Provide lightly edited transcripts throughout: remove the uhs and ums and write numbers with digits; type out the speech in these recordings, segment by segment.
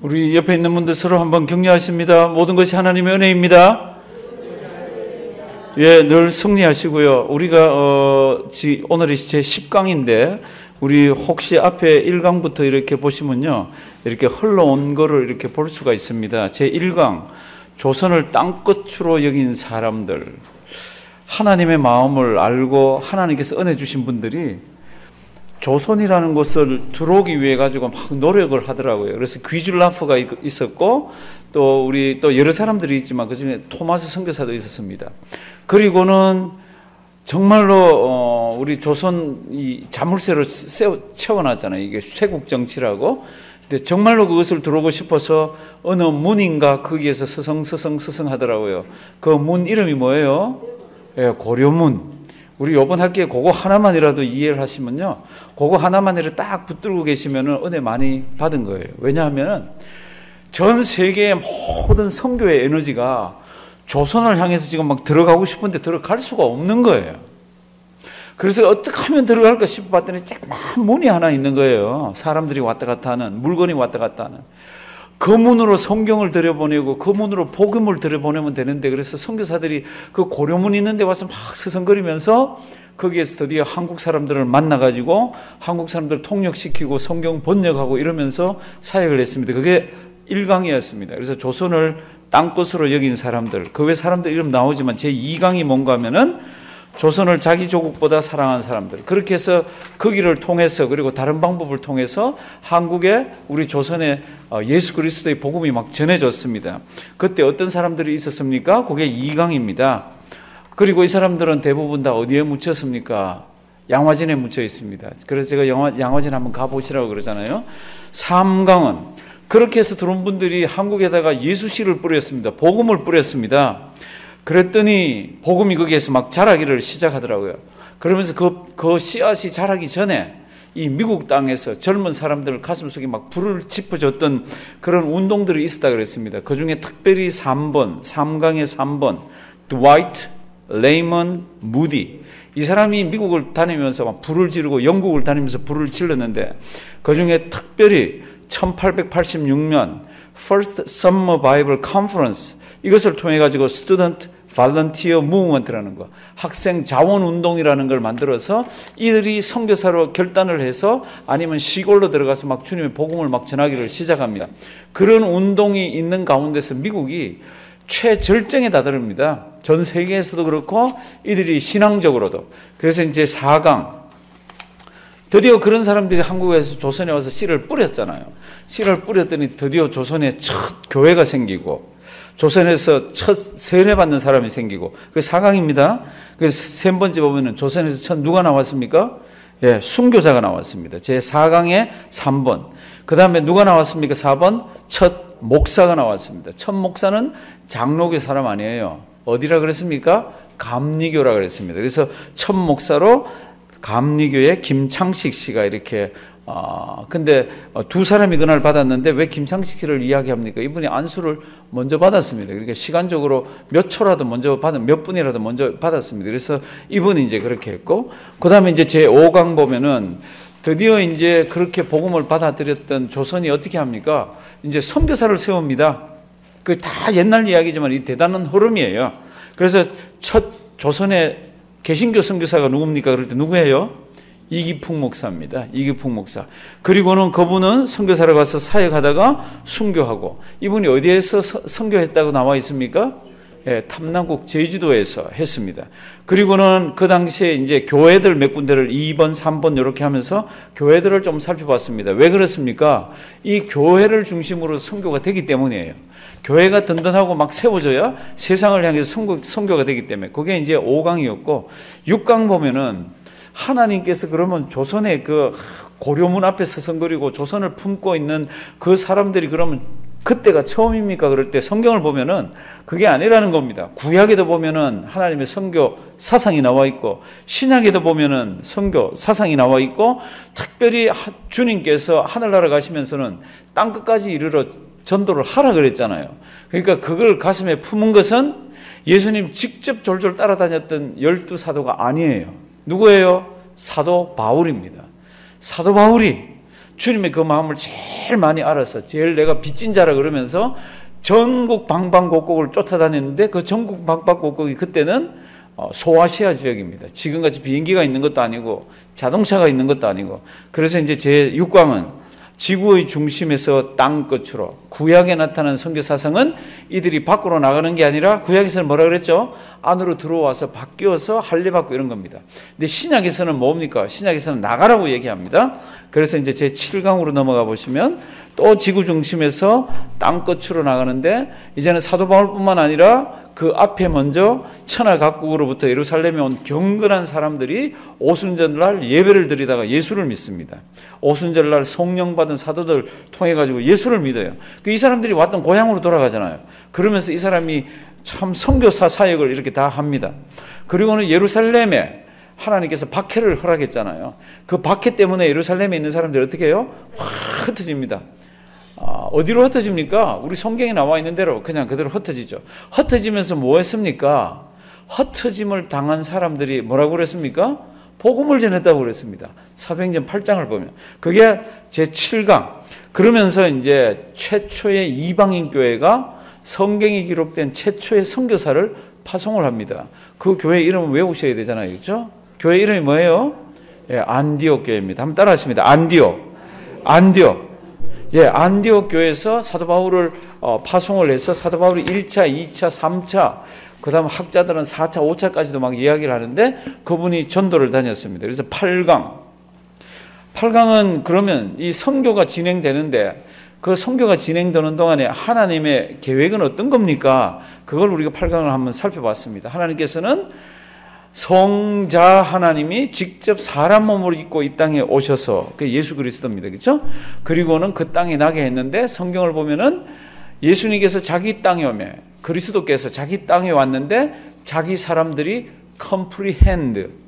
우리 옆에 있는 분들 서로 한번 격려하십니다. 모든 것이 하나님의 은혜입니다. 예, 늘 승리하시고요. 우리가 오늘이 제 10강인데 우리 혹시 앞에 1강부터 이렇게 보시면요, 이렇게 흘러온 거를 이렇게 볼 수가 있습니다. 제 1강, 조선을 땅끝으로 여긴 사람들, 하나님의 마음을 알고 하나님께서 은혜 주신 분들이 조선이라는 곳을 들어오기 위해 가지고 막 노력을 하더라고요. 그래서 귀줄라프가 있었고, 또 우리 또 여러 사람들이 있지만 그 중에 토마스 선교사도 있었습니다. 그리고는 정말로 우리 조선 이 자물쇠로 채워놨잖아요. 이게 쇄국 정치라고. 근데 정말로 그것을 들어오고 싶어서 어느 문인가 거기에서 서성 하더라고요. 그 문 이름이 뭐예요? 예, 고려문. 우리 이번 학기에 그거 하나만이라도 이해를 하시면요, 그거 하나만이라도 딱 붙들고 계시면은 은혜 많이 받은 거예요. 왜냐하면 전 세계의 모든 선교의 에너지가 조선을 향해서 지금 막 들어가고 싶은데 들어갈 수가 없는 거예요. 그래서 어떻게 하면 들어갈까 싶어 봤더니 조그만 문이 하나 있는 거예요. 사람들이 왔다 갔다 하는, 물건이 왔다 갔다 하는. 그 문으로 성경을 들여보내고 그 문으로 복음을 들여보내면 되는데, 그래서 선교사들이 그 고려문 있는 데 와서 막 서성거리면서 거기에서 드디어 한국 사람들을 만나가지고 한국 사람들을 통역시키고 성경 번역하고 이러면서 사역을 했습니다. 그게 1강이었습니다. 그래서 조선을 땅끝으로 여긴 사람들, 그 외 사람들 이름 나오지만 제 2강이 뭔가 하면은 조선을 자기 조국보다 사랑하는 사람들. 그렇게 해서 거기를 통해서, 그리고 다른 방법을 통해서 한국에 우리 조선에 예수 그리스도의 복음이 막 전해졌습니다. 그때 어떤 사람들이 있었습니까? 그게 2강입니다. 그리고 이 사람들은 대부분 다 어디에 묻혔습니까? 양화진에 묻혀 있습니다. 그래서 제가 양화진 한번 가보시라고 그러잖아요. 3강은 그렇게 해서 들어온 분들이 한국에다가 예수씨를 뿌렸습니다. 복음을 뿌렸습니다. 그랬더니 복음이 거기에서 막 자라기를 시작하더라고요. 그러면서 그 씨앗이 자라기 전에 이 미국 땅에서 젊은 사람들 가슴속에 막 불을 지펴줬던 그런 운동들이 있었다 그랬습니다. 그 중에 특별히 3강의 3번, 드와이트 레이먼 무디. 이 사람이 미국을 다니면서 막 불을 지르고 영국을 다니면서 불을 질렀는데, 그 중에 특별히 1886년 First Summer Bible Conference, 이것을 통해 가지고 Student Volunteer Movement라는 거, 학생 자원 운동이라는 걸 만들어서 이들이 선교사로 결단을 해서 아니면 시골로 들어가서 막 주님의 복음을 막 전하기를 시작합니다. 그런 운동이 있는 가운데서 미국이 최절정에 다다릅니다. 전 세계에서도 그렇고 이들이 신앙적으로도. 그래서 이제 4강, 드디어 그런 사람들이 한국에서 조선에 와서 씨를 뿌렸잖아요. 씨를 뿌렸더니 드디어 조선에 첫 교회가 생기고 조선에서 첫 세례받는 사람이 생기고, 그게 4강입니다. 그래서 3번째 보면은 조선에서 첫 누가 나왔습니까? 예, 순교자가 나왔습니다. 제 4강에 3번. 그 다음에 누가 나왔습니까? 4번. 첫 목사가 나왔습니다. 첫 목사는 장로교 사람 아니에요. 어디라 그랬습니까? 감리교라 그랬습니다. 그래서 첫 목사로 감리교의 김창식 씨가 이렇게 근데 두 사람이 그날 받았는데 왜 김창식 씨를 이야기합니까? 이분이 안수를 먼저 받았습니다. 그러니까 시간적으로 몇 초라도 먼저 몇 분이라도 먼저 받았습니다. 그래서 이분이 이제 그렇게 했고, 그 다음에 이제 제 5강 보면은 드디어 이제 그렇게 복음을 받아들였던 조선이 어떻게 합니까? 이제 선교사를 세웁니다. 그 다 옛날 이야기지만 이 대단한 흐름이에요. 그래서 첫 조선의 개신교 선교사가 누굽니까? 그럴 때 누구예요? 이기풍 목사입니다. 이기풍 목사. 그리고는 그분은 선교사로 가서 사역하다가 순교하고, 이분이 어디에서 선교했다고 나와 있습니까? 예, 탐남국 제주도에서 했습니다. 그리고는 그 당시에 이제 교회들 몇 군데를 2번, 3번 이렇게 하면서 교회들을 좀 살펴봤습니다. 왜 그렇습니까? 이 교회를 중심으로 선교가 되기 때문이에요. 교회가 든든하고 막 세워져야 세상을 향해서 선교가 되기 때문에. 그게 이제 5강이었고, 6강 보면은 하나님께서 그러면 조선의 그 고려문 앞에 서성거리고 조선을 품고 있는 그 사람들이 그러면 그때가 처음입니까? 그럴 때 성경을 보면은 그게 아니라는 겁니다. 구약에도 보면은 하나님의 선교 사상이 나와 있고, 신약에도 보면은 선교 사상이 나와 있고, 특별히 주님께서 하늘나라 가시면서는 땅끝까지 이르러 전도를 하라 그랬잖아요. 그러니까 그걸 가슴에 품은 것은 예수님 직접 졸졸 따라다녔던 12사도가 아니에요. 누구예요? 사도 바울입니다. 사도 바울이 주님의 그 마음을 제일 많이 알아서 제일 내가 빚진 자라 그러면서 전국 방방곡곡을 쫓아다녔는데 그 전국 방방곡곡이 그때는 소아시아 지역입니다. 지금같이 비행기가 있는 것도 아니고 자동차가 있는 것도 아니고. 그래서 이제 제 6강은 지구의 중심에서 땅 끝으로, 구약에 나타난 선교 사상은 이들이 밖으로 나가는 게 아니라 구약에서는 뭐라 그랬죠? 안으로 들어와서 바뀌어서 할례받고 이런 겁니다. 근데 신약에서는 뭡니까? 신약에서는 나가라고 얘기합니다. 그래서 이제 제 7강으로 넘어가 보시면 또 지구 중심에서 땅 끝으로 나가는데 이제는 사도 바울뿐만 아니라 그 앞에 먼저 천하 각국으로부터 예루살렘에 온 경건한 사람들이 오순절날 예배를 드리다가 예수를 믿습니다. 오순절날 성령 받은 사도들 통해 가지고 예수를 믿어요. 이 사람들이 왔던 고향으로 돌아가잖아요. 그러면서 이 사람이 참 선교사 사역을 이렇게 다 합니다. 그리고는 예루살렘에 하나님께서 박해를 허락했잖아요. 그 박해 때문에 예루살렘에 있는 사람들이 어떻게 해요? 확 흩어집니다. 어디로 흩어집니까? 우리 성경에 나와 있는 대로 그냥 그대로 흩어지죠. 흩어지면서 뭐 했습니까? 흩어짐을 당한 사람들이 뭐라고 그랬습니까? 복음을 전했다고 그랬습니다. 사도행전 8장을 보면. 그게 제7강. 그러면서 이제 최초의 이방인 교회가 성경이 기록된 최초의 선교사를 파송을 합니다. 그 교회 이름을 외우셔야 되잖아요. 그렇죠? 교회 이름이 뭐예요? 예, 안디옥 교회입니다. 한번 따라 하십니다. 안디옥. 예, 안디옥 교회에서 사도 바울을 파송을 해서 사도 바울이 1차, 2차, 3차, 그 다음 학자들은 4차, 5차까지도 막 이야기를 하는데 그분이 전도를 다녔습니다. 그래서 8강은 그러면 이 선교가 진행되는데 그 선교가 진행되는 동안에 하나님의 계획은 어떤 겁니까? 그걸 우리가 8강을 한번 살펴봤습니다. 하나님께서는 성자 하나님이 직접 사람 몸을 입고 이 땅에 오셔서 그 예수 그리스도입니다. 그렇죠? 그리고는 그 땅에 나게 했는데 성경을 보면은 예수님께서 자기 땅에 오매 그리스도께서 자기 땅에 왔는데 자기 사람들이 comprehend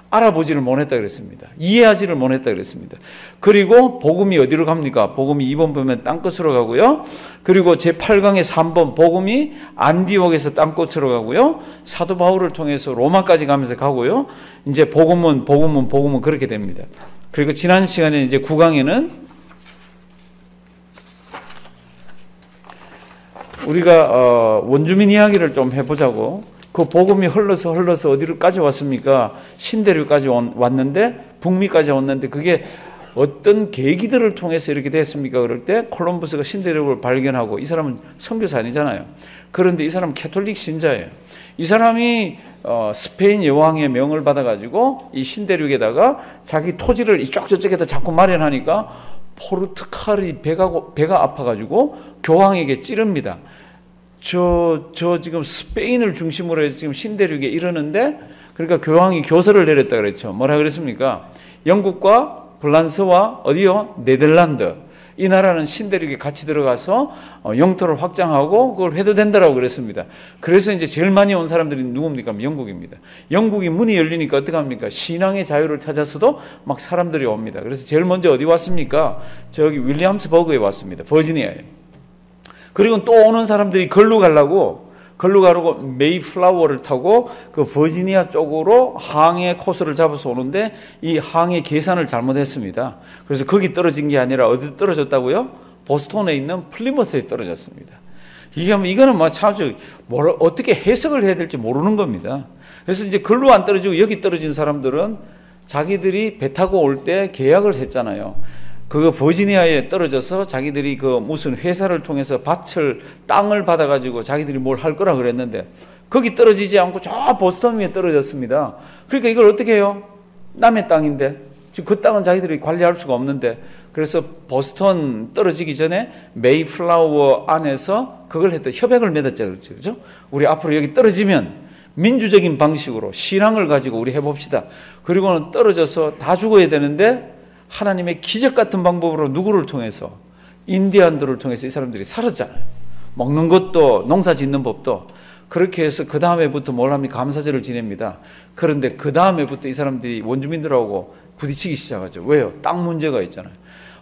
알아보지를 못했다 그랬습니다. 이해하지를 못했다 그랬습니다. 그리고 복음이 어디로 갑니까? 복음이 2번 보면 땅끝으로 가고요. 그리고 제8강의 3번 복음이 안디옥에서 땅끝으로 가고요. 사도 바울을 통해서 로마까지 가면서 가고요. 이제 복음은 그렇게 됩니다. 그리고 지난 시간에 이제 9강에는 우리가 원주민 이야기를 좀 해보자고. 그 복음이 흘러서 어디로까지 왔습니까? 신대륙까지 왔는데 북미까지 왔는데 그게 어떤 계기들을 통해서 이렇게 됐습니까? 그럴 때 콜럼버스가 신대륙을 발견하고 이 사람은 선교사 아니잖아요. 그런데 이 사람은 캐톨릭 신자예요. 이 사람이 스페인 여왕의 명을 받아가지고 이 신대륙에다가 자기 토지를 이쪽 저쪽에다 자꾸 마련하니까 포르투갈이 배가 아파가지고 교황에게 찌릅니다. 저 지금 스페인을 중심으로 해서 지금 신대륙에 이르는데 그러니까 교황이 교서를 내렸다 그랬죠. 뭐라 그랬습니까? 영국과 프랑스와 어디요? 네덜란드. 이 나라는 신대륙에 같이 들어가서 영토를 확장하고 그걸 해도 된다라고 그랬습니다. 그래서 이제 제일 많이 온 사람들이 누굽니까? 영국입니다. 영국이 문이 열리니까 어떻게 합니까? 신앙의 자유를 찾아서도 막 사람들이 옵니다. 그래서 제일 먼저 어디 왔습니까? 저기 윌리엄스버그에 왔습니다. 버지니아에. 그리고 또 오는 사람들이 걸로 가려고 메이플라워를 타고 그 버지니아 쪽으로 항해 코스를 잡아서 오는데 이 항해 계산을 잘못했습니다. 그래서 거기 떨어진 게 아니라 어디 떨어졌다고요? 보스턴에 있는 플리머스에 떨어졌습니다. 이거는 뭐 참 어떻게 해석을 해야 될지 모르는 겁니다. 그래서 이제 걸로 안 떨어지고 여기 떨어진 사람들은 자기들이 배 타고 올 때 계약을 했잖아요. 그거 버지니아에 떨어져서 자기들이 그 무슨 회사를 통해서 땅을 받아가지고 자기들이 뭘 할 거라 그랬는데 거기 떨어지지 않고 저 보스턴 위에 떨어졌습니다. 그러니까 이걸 어떻게 해요? 남의 땅인데 지금 그 땅은 자기들이 관리할 수가 없는데 그래서 보스턴 떨어지기 전에 메이플라워 안에서 그걸 협약을 맺었죠. 그렇죠? 우리 앞으로 여기 떨어지면 민주적인 방식으로 신앙을 가지고 우리 해봅시다. 그리고는 떨어져서 다 죽어야 되는데 하나님의 기적 같은 방법으로 누구를 통해서 인디안들을 통해서 이 사람들이 살았잖아요. 먹는 것도 농사 짓는 법도 그렇게 해서 그 다음에부터 뭘 합니까? 감사절을 지냅니다. 그런데 그 다음에부터 이 사람들이 원주민들하고 부딪히기 시작하죠. 왜요? 땅 문제가 있잖아요.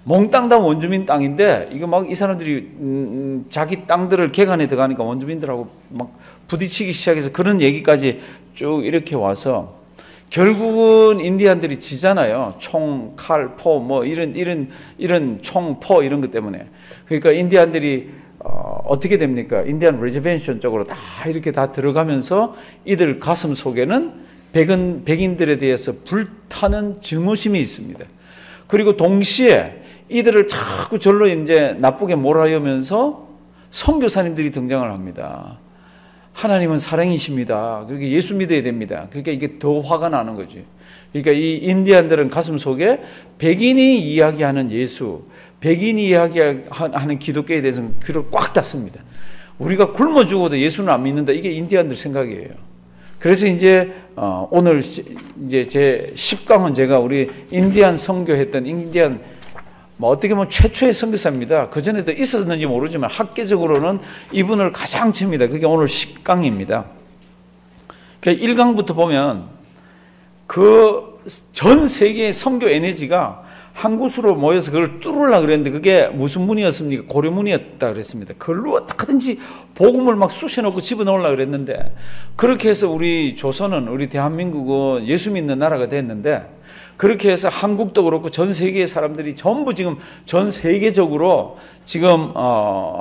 몽땅 다 원주민 땅인데 이거 막 이 사람들이 자기 땅들을 개간에 들어가니까 원주민들하고 막 부딪히기 시작해서 그런 얘기까지 쭉 이렇게 와서 결국은 인디안들이 지잖아요. 총, 칼, 포, 뭐 이런 총, 포 이런 것 때문에. 그러니까 인디안들이 어떻게 됩니까? 인디안 리저베이션 쪽으로 다 이렇게 다 들어가면서 이들 가슴 속에는 백인들에 대해서 불타는 증오심이 있습니다. 그리고 동시에 이들을 자꾸 절로 이제 나쁘게 몰아여면서 선교사님들이 등장을 합니다. 하나님은 사랑이십니다. 그렇게 예수 믿어야 됩니다. 그러니까 이게 더 화가 나는 거지. 그러니까 이 인디안들은 가슴 속에 백인이 이야기하는 예수, 백인이 이야기하는 기독교에 대해서는 귀를 꽉 닫습니다. 우리가 굶어 죽어도 예수는 안 믿는다. 이게 인디안들 생각이에요. 그래서 이제 오늘 이제 제 10강은 제가 우리 인디안 선교했던 인디안 뭐 어떻게 보면 최초의 선교사입니다. 그 전에도 있었는지 모르지만 학계적으로는 이분을 가장 칩니다. 그게 오늘 10강입니다. 1강부터 보면 그 전 세계의 선교 에너지가 한 곳으로 모여서 그걸 뚫으려고 그랬는데 그게 무슨 문이었습니까? 고려문이었다 그랬습니다. 그걸로 어떻게든지 복음을 막 쑤셔놓고 집어넣으려고 그랬는데 그렇게 해서 우리 조선은 우리 대한민국은 예수 믿는 나라가 됐는데 그렇게 해서 한국도 그렇고 전 세계의 사람들이 전부 지금 전 세계적으로 지금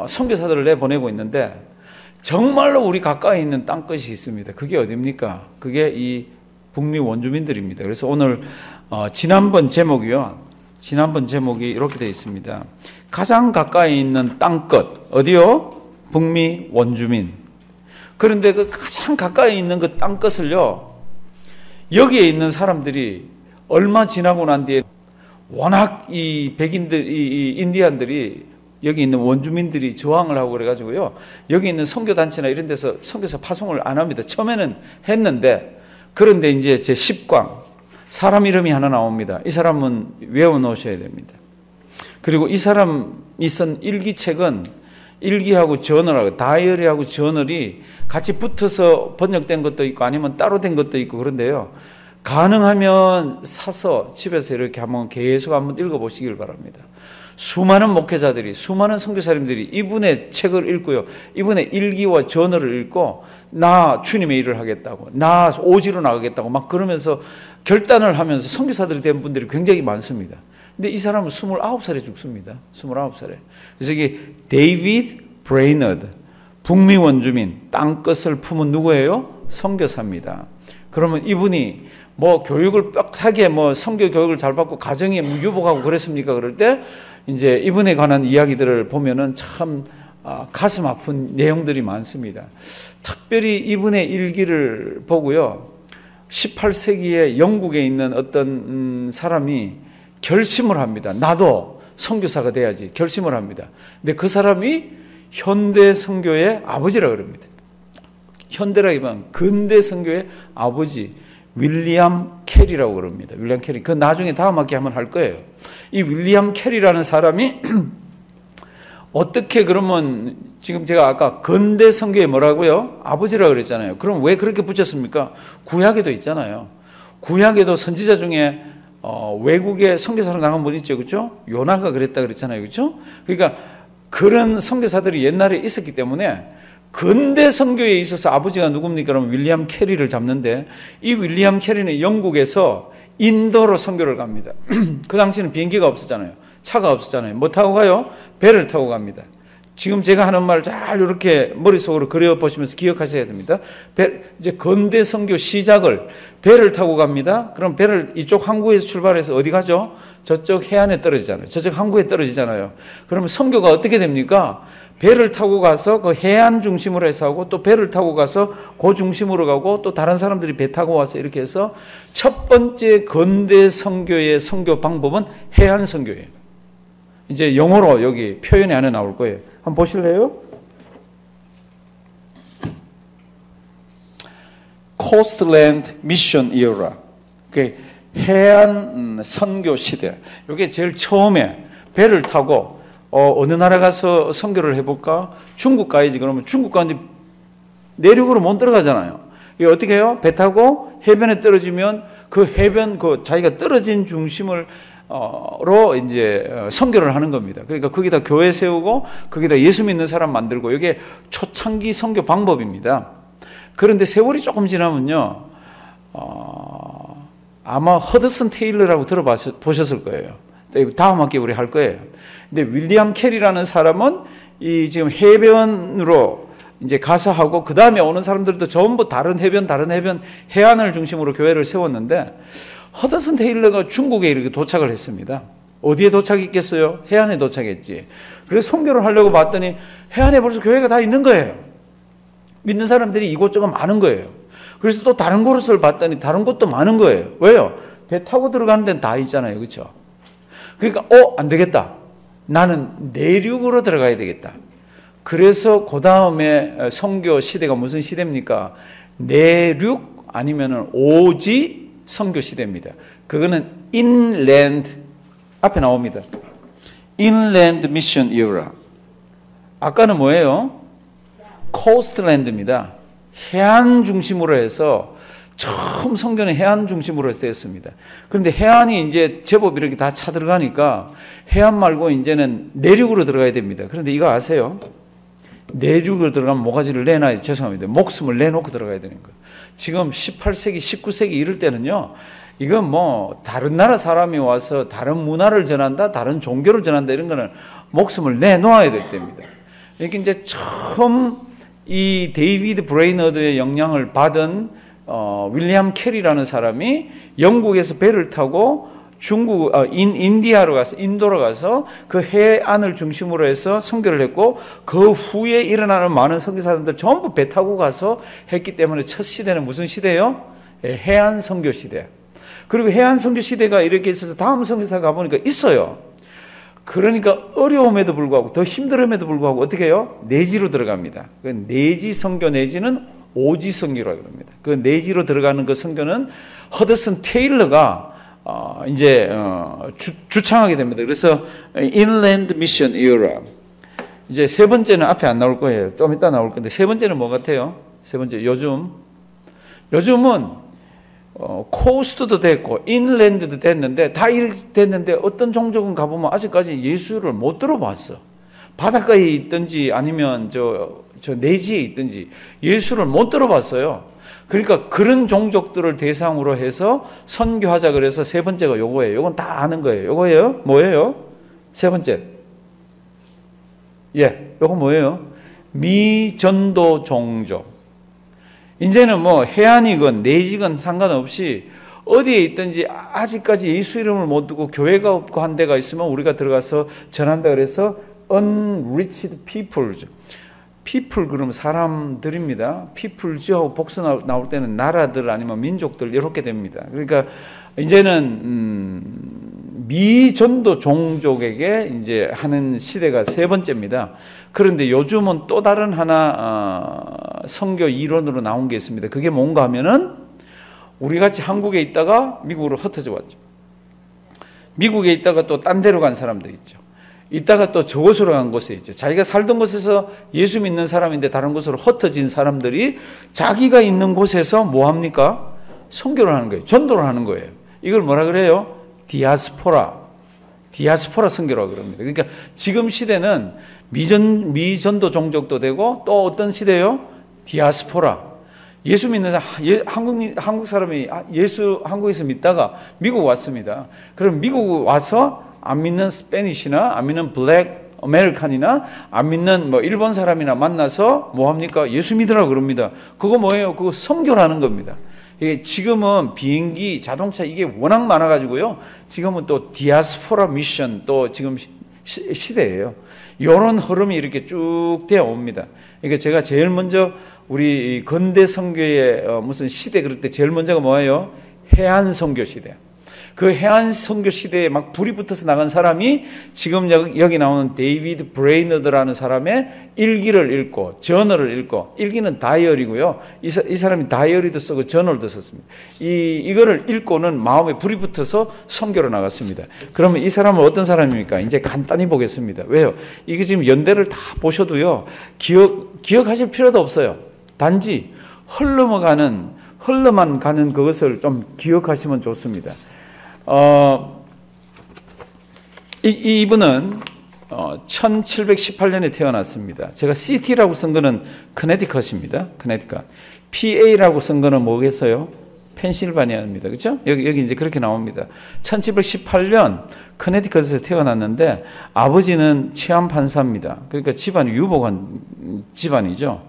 선교사들을 내보내고 있는데 정말로 우리 가까이 있는 땅끝이 있습니다. 그게 어디입니까? 그게 이 북미 원주민들입니다. 그래서 오늘 지난번 제목이 이렇게 되어 있습니다. 가장 가까이 있는 땅끝 어디요? 북미 원주민. 그런데 그 가장 가까이 있는 그 땅끝을요 여기에 있는 사람들이 얼마 지나고 난 뒤에 워낙 이 백인들, 이 인디안들이 여기 있는 원주민들이 저항을 하고 그래가지고요. 여기 있는 선교단체나 이런 데서 선교사 파송을 안 합니다. 처음에는 했는데 그런데 이제 제 10강 사람 이름이 하나 나옵니다. 이 사람은 외워놓으셔야 됩니다. 그리고 이 사람이 쓴 일기책은 일기하고 저널하고 다이어리하고 저널이 같이 붙어서 번역된 것도 있고 아니면 따로 된 것도 있고 그런데요. 가능하면 사서 집에서 이렇게 계속 한번 읽어보시길 바랍니다. 수많은 목회자들이, 수많은 선교사님들이 이분의 책을 읽고요. 이분의 일기와 저널을 읽고 나 주님의 일을 하겠다고, 나 오지로 나가겠다고 막 그러면서 결단을 하면서 선교사들이 된 분들이 굉장히 많습니다. 근데 이 사람은 29살에 죽습니다. 29살에. 그래서 이게 데이비드 브레이너드, 북미 원주민, 땅끝을 품은 누구예요? 선교사입니다. 그러면 이분이 뭐 교육을 빽하게 뭐 선교 교육을 잘 받고 가정에 유복하고 그랬습니까? 그럴 때 이제 이분에 관한 이야기들을 보면은 참 가슴 아픈 내용들이 많습니다. 특별히 이분의 일기를 보고요. 18세기에 영국에 있는 어떤 사람이 결심을 합니다. 나도 선교사가 돼야지 결심을 합니다. 근데 그 사람이 현대 선교의 아버지라 그럽니다. 현대라기보다는 근대 선교의 아버지 윌리엄 캐리라고 그럽니다. 윌리엄 캐리. 그 나중에 다음 학기 한번 할 거예요. 이 윌리엄 캐리라는 사람이 어떻게 그러면 지금 제가 아까 근대 선교에 뭐라고요? 아버지라고 그랬잖아요. 그럼 왜 그렇게 붙였습니까? 구약에도 있잖아요. 구약에도 선지자 중에 외국에 선교사로 나간 분 있죠. 그렇죠? 요나가 그랬다 그랬잖아요. 그렇죠? 그러니까 그런 선교사들이 옛날에 있었기 때문에 근대 선교에 있어서 아버지가 누굽니까? 그러면 윌리엄 캐리를 잡는데 이 윌리엄 캐리는 영국에서 인도로 선교를 갑니다. 그 당시에는 비행기가 없었잖아요. 차가 없었잖아요. 뭐 타고 가요? 배를 타고 갑니다. 지금 제가 하는 말 잘 이렇게 머릿속으로 그려보시면서 기억하셔야 됩니다. 이제 근대 선교 시작을 배를 타고 갑니다. 그럼 배를 이쪽 항구에서 출발해서 어디 가죠? 저쪽 해안에 떨어지잖아요. 저쪽 항구에 떨어지잖아요. 그러면 선교가 어떻게 됩니까? 배를 타고 가서 그 해안 중심으로 해서 하고 또 배를 타고 가서 그 중심으로 가고 또 다른 사람들이 배 타고 와서 이렇게 해서 첫 번째 근대 선교의 선교 방법은 해안 선교예요. 이제 영어로 여기 표현이 안에 나올 거예요. 한번 보실래요? Coastland Mission Era. 해안 선교 시대. 이게 제일 처음에 배를 타고 어느 나라 가서 선교를 해볼까? 중국 가야지. 그러면 중국 가는데 내륙으로 못 들어가잖아요. 이게 어떻게 해요? 배 타고 해변에 떨어지면 그 해변, 자기가 떨어진 중심을 로 이제 선교를 하는 겁니다. 그러니까 거기다 교회 세우고 거기다 예수 믿는 사람 만들고 이게 초창기 선교 방법입니다. 그런데 세월이 조금 지나면요, 아마 허드슨 테일러라고 들어보셨을 거예요. 다음 학기에 우리 할 거예요. 근데 윌리엄 캐리라는 사람은 이 지금 해변으로 이제 가서 하고 그 다음에 오는 사람들도 전부 다른 해변 해안을 중심으로 교회를 세웠는데 허드슨 테일러가 중국에 이렇게 도착을 했습니다. 어디에 도착했겠어요? 해안에 도착했지. 그래서 선교를 하려고 봤더니 해안에 벌써 교회가 다 있는 거예요. 믿는 사람들이 이곳저곳 많은 거예요. 그래서 또 다른 곳을 봤더니 다른 곳도 많은 거예요. 왜요? 배 타고 들어가는 데는 다 있잖아요. 그렇죠? 그러니까 안 되겠다. 나는 내륙으로 들어가야 되겠다. 그래서 그 다음에 선교 시대가 무슨 시대입니까? 내륙 아니면은 오지 선교 시대입니다. 그거는 inland 앞에 나옵니다. inland mission era. 아까는 뭐예요? coastland입니다. 해안 중심으로 해서 처음 선교는 해안 중심으로 해서 했습니다. 그런데 해안이 이제 제법 이렇게 다 차 들어가니까 해안 말고 이제는 내륙으로 들어가야 됩니다. 그런데 이거 아세요? 내륙으로 들어가면 모가지를 내놔야 죄송합니다. 목숨을 내놓고 들어가야 되는 거예요. 지금 18세기, 19세기 이럴 때는요. 이건 뭐 다른 나라 사람이 와서 다른 문화를 전한다, 다른 종교를 전한다 이런 거는 목숨을 내놓아야 될 때입니다. 이렇게 이제 처음 이 데이비드 브레이너드의 영향을 받은 윌리엄 캐리라는 사람이 영국에서 배를 타고 인도로 가서 그 해안을 중심으로 해서 선교를 했고 그 후에 일어나는 많은 선교사람들 전부 배 타고 가서 했기 때문에 첫 시대는 무슨 시대예요? 해안 선교 시대. 그리고 해안 선교 시대가 이렇게 있어서 다음 선교사 가보니까 있어요. 그러니까 어려움에도 불구하고 더 힘듦에도 불구하고 어떻게 해요? 내지로 들어갑니다. 그 내지 선교 내지는 오지 선교라고 합니다. 그 내지로 들어가는 그 선교는 허드슨 테일러가 주창하게 됩니다. 그래서 inland mission era. 이제 세 번째는 앞에 안 나올 거예요. 좀 이따 나올 건데 세 번째는 뭐 같아요? 세 번째 요즘은 코스트도 됐고 인랜드도 됐는데 다 이렇게 됐는데 어떤 종족은 가보면 아직까지 예수를 못 들어봤어. 바닷가에 있든지 아니면 저 내지에 있든지 예수를 못 들어봤어요. 그러니까 그런 종족들을 대상으로 해서 선교하자 그래서 세 번째가 요거예요. 요건 다 아는 거예요. 요거예요? 뭐예요? 세 번째. 요거 뭐예요? 미전도 종족. 이제는 뭐 해안이건 내지건 상관없이 어디에 있든지 아직까지 예수 이름을 못 두고 교회가 없고 한 데가 있으면 우리가 들어가서 전한다 그래서 unreached peoples. people 그러면 사람들입니다. people죠 하고 복수 나올 때는 나라들 아니면 민족들 이렇게 됩니다. 그러니까 이제는 미전도 종족에게 이제 하는 시대가 세 번째입니다. 그런데 요즘은 또 다른 하나 선교 이론으로 나온 게 있습니다. 그게 뭔가 하면은 우리 같이 한국에 있다가 미국으로 흩어져 왔죠. 미국에 있다가 또 딴 데로 간 사람도 있죠. 있다가 또 저곳으로 간 곳에 있죠. 자기가 살던 곳에서 예수 믿는 사람인데 다른 곳으로 흩어진 사람들이 자기가 있는 곳에서 뭐 합니까? 선교를 하는 거예요. 전도를 하는 거예요. 이걸 뭐라 그래요? 디아스포라 선교라고 그럽니다. 그러니까 지금 시대는 미전도 종족도 되고 또 어떤 시대요? 디아스포라. 예수 믿는 한국 사람이 예수 한국에서 믿다가 미국 왔습니다. 그럼 미국 와서 안 믿는 스페니시나 안 믿는 블랙 아메리칸이나 안 믿는 뭐 일본 사람이나 만나서 뭐 합니까? 예수 믿으라고 그럽니다. 그거 뭐예요? 그거 선교라는 겁니다. 이게 지금은 비행기, 자동차 이게 워낙 많아가지고요. 지금은 또 디아스포라 미션 또 지금 시대예요. 이런 흐름이 이렇게 쭉 되어 옵니다. 그러니까 제가 제일 먼저 우리 근대 선교의 무슨 시대 그럴 때 제일 먼저가 뭐예요? 해안 선교 시대. 그 해안 선교 시대에 막 불이 붙어서 나간 사람이 지금 여기 나오는 데이비드 브레이너드라는 사람의 일기를 읽고 저널을 읽고 일기는 다이어리고요. 이 사람이 다이어리도 쓰고 저널도 썼습니다. 이거를 읽고는 마음에 불이 붙어서 선교로 나갔습니다. 그러면 이 사람은 어떤 사람입니까? 이제 간단히 보겠습니다. 왜요? 이게 지금 연대를 다 보셔도요. 기억하실 필요도 없어요. 단지 흘러만 가는 그것을 좀 기억하시면 좋습니다. 이분은 1718년에 태어났습니다. 제가 CT라고 쓴 거는 커네티컷입니다. 커네티컷. PA라고 쓴 거는 뭐겠어요? 펜실바니아입니다. 그렇죠? 여기 이제 그렇게 나옵니다. 1718년 커네티컷에서 태어났는데 아버지는 치안 판사입니다. 그러니까 집안이 유복한 집안이죠.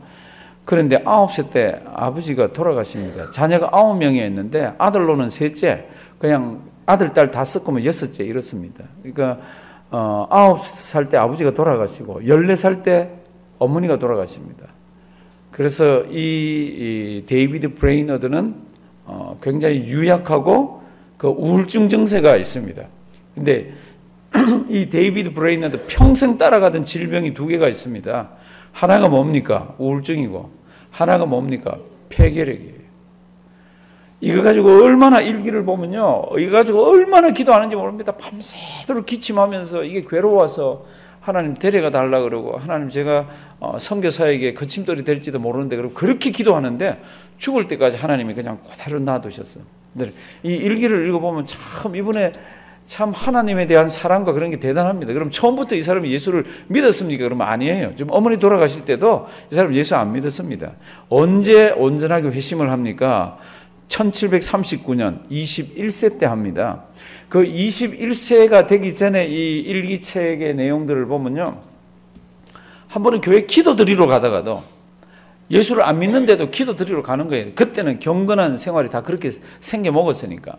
그런데 9세 때 아버지가 돌아가십니다. 자녀가 9명이었는데 아들로는 셋째, 그냥 아들, 딸 다 섞으면 6째 이렇습니다. 그러니까 9살 때 아버지가 돌아가시고 14살 때 어머니가 돌아가십니다. 그래서 이 데이비드 브레이너드는 굉장히 유약하고 그 우울증 증세가 있습니다. 근데 이 데이비드 브레이너드 평생 따라가던 질병이 2개가 있습니다. 하나가 뭡니까? 우울증이고 하나가 뭡니까? 폐결핵이에요. 이거 가지고 얼마나 일기를 보면요, 이거 가지고 얼마나 기도하는지 모릅니다. 밤새도록 기침하면서 이게 괴로워서 하나님 데려가 달라 그러고, 하나님 제가 선교사에게 거침돌이 될지도 모르는데, 그리고 그렇게 기도하는데 죽을 때까지 하나님이 그냥 그대로 놔두셨어요. 이 일기를 읽어보면 참 이분의 참 하나님에 대한 사랑과 그런 게 대단합니다. 그럼 처음부터 이 사람이 예수를 믿었습니까? 그러면 아니에요. 지금 어머니 돌아가실 때도 이 사람 예수 안 믿었습니다. 언제 온전하게 회심을 합니까? 1739년 21세 때 합니다. 그 21세가 되기 전에 이 일기책의 내용들을 보면요, 한 번은 교회 기도 드리러 가다가도 예수를 안 믿는데도 기도 드리러 가는 거예요. 그때는 경건한 생활이 다 그렇게 생겨 먹었으니까.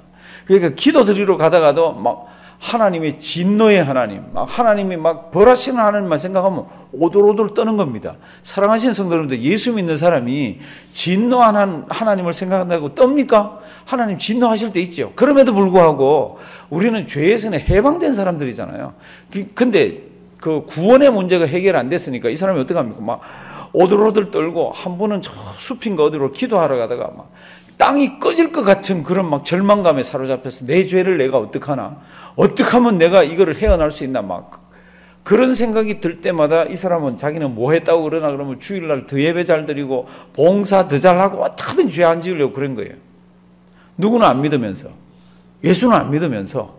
그러니까 기도 드리러 가다가도 막 하나님의 진노의 하나님, 막 하나님이 막 벌하시는 하나님만 생각하면 오돌오돌 떠는 겁니다. 사랑하시는 성도 여러분들, 예수 믿는 사람이 진노한 하나님을 생각한다고 떱니까? 하나님 진노하실 때 있죠. 그럼에도 불구하고 우리는 죄에서는 해방된 사람들이잖아요. 근데 그 구원의 문제가 해결 안 됐으니까 이 사람이 어떡합니까? 막 오돌오돌 떨고, 한 번은 저 숲인가 어디로 기도하러 가다가 막 땅이 꺼질 것 같은 그런 막 절망감에 사로잡혀서 내 죄를 내가 어떡하나? 어떻게 하면 내가 이거를 헤어날 수 있나? 막 그런 생각이 들 때마다 이 사람은 자기는 뭐 했다고 그러나, 그러면 주일날 더 예배 잘 드리고 봉사 더 잘하고 어떻게든 죄 안 지으려고 그런 거예요. 누구는 안 믿으면서, 예수는 안 믿으면서.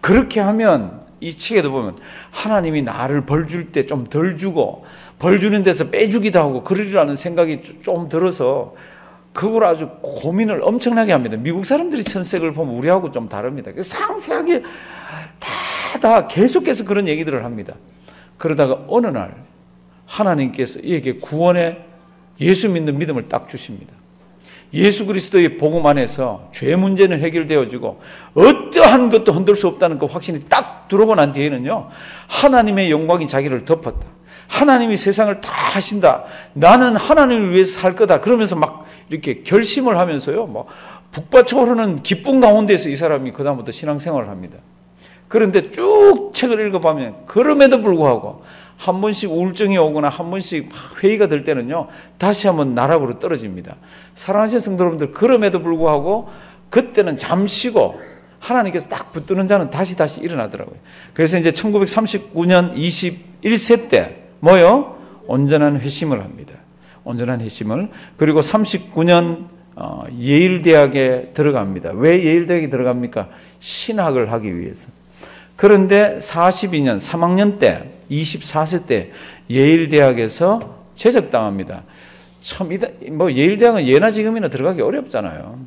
그렇게 하면 이 책에도 보면 하나님이 나를 벌 줄 때 좀 덜 주고 벌 주는 데서 빼주기도 하고 그러리라는 생각이 좀 들어서 그걸 아주 고민을 엄청나게 합니다. 미국 사람들이 천색을 보면 우리하고 좀 다릅니다. 상세하게 다 계속해서 그런 얘기들을 합니다. 그러다가 어느 날 하나님께서 이에게 구원의 예수 믿는 믿음을 딱 주십니다. 예수 그리스도의 복음 안에서 죄 문제는 해결되어지고 어떠한 것도 흔들 수 없다는 그 확신이 딱 들어오고 난 뒤에는요, 하나님의 영광이 자기를 덮었다. 하나님이 세상을 다 하신다. 나는 하나님을 위해서 살 거다. 그러면서 막 이렇게 결심을 하면서요, 막 북받쳐 오르는 기쁨 가운데서 이 사람이 그다음부터 신앙생활을 합니다. 그런데 쭉 책을 읽어보면 그럼에도 불구하고 한 번씩 우울증이 오거나 한 번씩 회의가 될 때는요, 다시 한번 나락으로 떨어집니다. 사랑하시는 성도 여러분들, 그럼에도 불구하고 그때는 잠시고 하나님께서 딱 붙드는 자는 다시 일어나더라고요. 그래서 이제 1939년 21세 때 뭐요? 온전한 회심을 합니다. 온전한 회심을. 그리고 39년 예일대학에 들어갑니다. 왜 예일대학에 들어갑니까? 신학을 하기 위해서. 그런데 42년 3학년 때 24세 때 예일대학에서 제적당합니다. 참, 뭐 예일대학은 예나 지금이나 들어가기 어렵잖아요.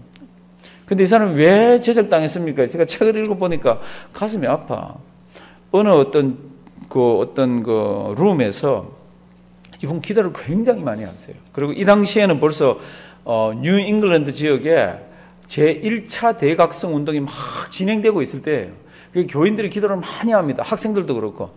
근데 이 사람이 왜 제적당했습니까? 제가 책을 읽어보니까 가슴이 아파. 어느 어떤 룸에서 이분 기도를 굉장히 많이 하세요. 그리고 이 당시에는 벌써 뉴 잉글랜드 지역에 제1차 대각성 운동이 막 진행되고 있을 때예요. 교인들이 기도를 많이 합니다. 학생들도 그렇고.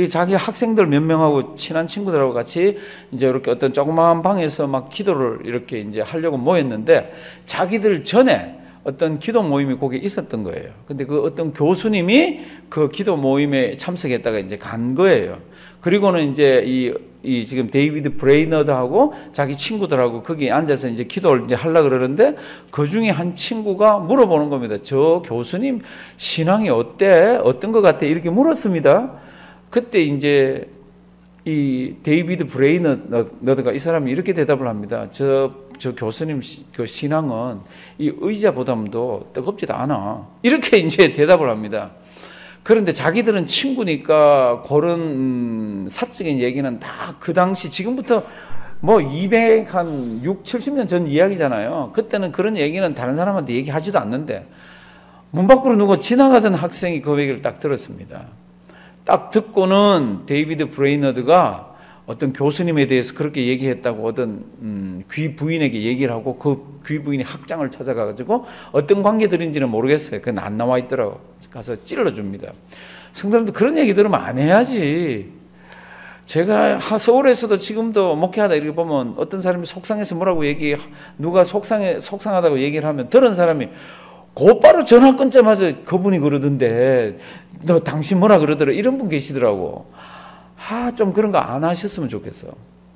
자기 학생들 몇 명하고 친한 친구들하고 같이 이제 이렇게 어떤 조그마한 방에서 막 기도를 이렇게 이제 하려고 모였는데, 자기들 전에 어떤 기도 모임이 거기에 있었던 거예요. 근데 그 어떤 교수님이 그 기도 모임에 참석했다가 이제 간 거예요. 그리고는 이제 이 지금 데이비드 브레이너드하고 자기 친구들하고 거기 앉아서 이제 기도를 이제 하려고 그러는데, 그 중에 한 친구가 물어보는 겁니다. 저 교수님 신앙이 어때? 어떤 것 같아? 이렇게 물었습니다. 그때 이제 이 데이비드 브레이너드가, 이 사람이 이렇게 대답을 합니다. 저 교수님 그 신앙은 이 의자보다도 뜨겁지도 않아. 이렇게 이제 대답을 합니다. 그런데 자기들은 친구니까 그런 사적인 얘기는 다 그 당시, 지금부터 뭐 206, 70년 전 이야기잖아요. 그때는 그런 얘기는 다른 사람한테 얘기하지도 않는데 문 밖으로 누가 지나가던 학생이 그 얘기를 딱 들었습니다. 딱 듣고는 데이비드 브레이너드가 어떤 교수님에 대해서 그렇게 얘기했다고 어떤 귀 부인에게 얘기를 하고 그 귀 부인이 학장을 찾아가가지고 어떤 관계들인지는 모르겠어요. 그건 안 나와 있더라고. 가서 찔러줍니다. 성도님도 그런 얘기 들으면 안 해야지. 제가 서울에서도 지금도 목회하다 이렇게 보면 어떤 사람이 속상해서 뭐라고 누가 속상하다고 얘기를 하면 들은 사람이 곧바로 전화 끊자마자 그분이 그러던데 너 당신 뭐라 그러더라 이런 분 계시더라고. 좀 그런 거 안 하셨으면 좋겠어.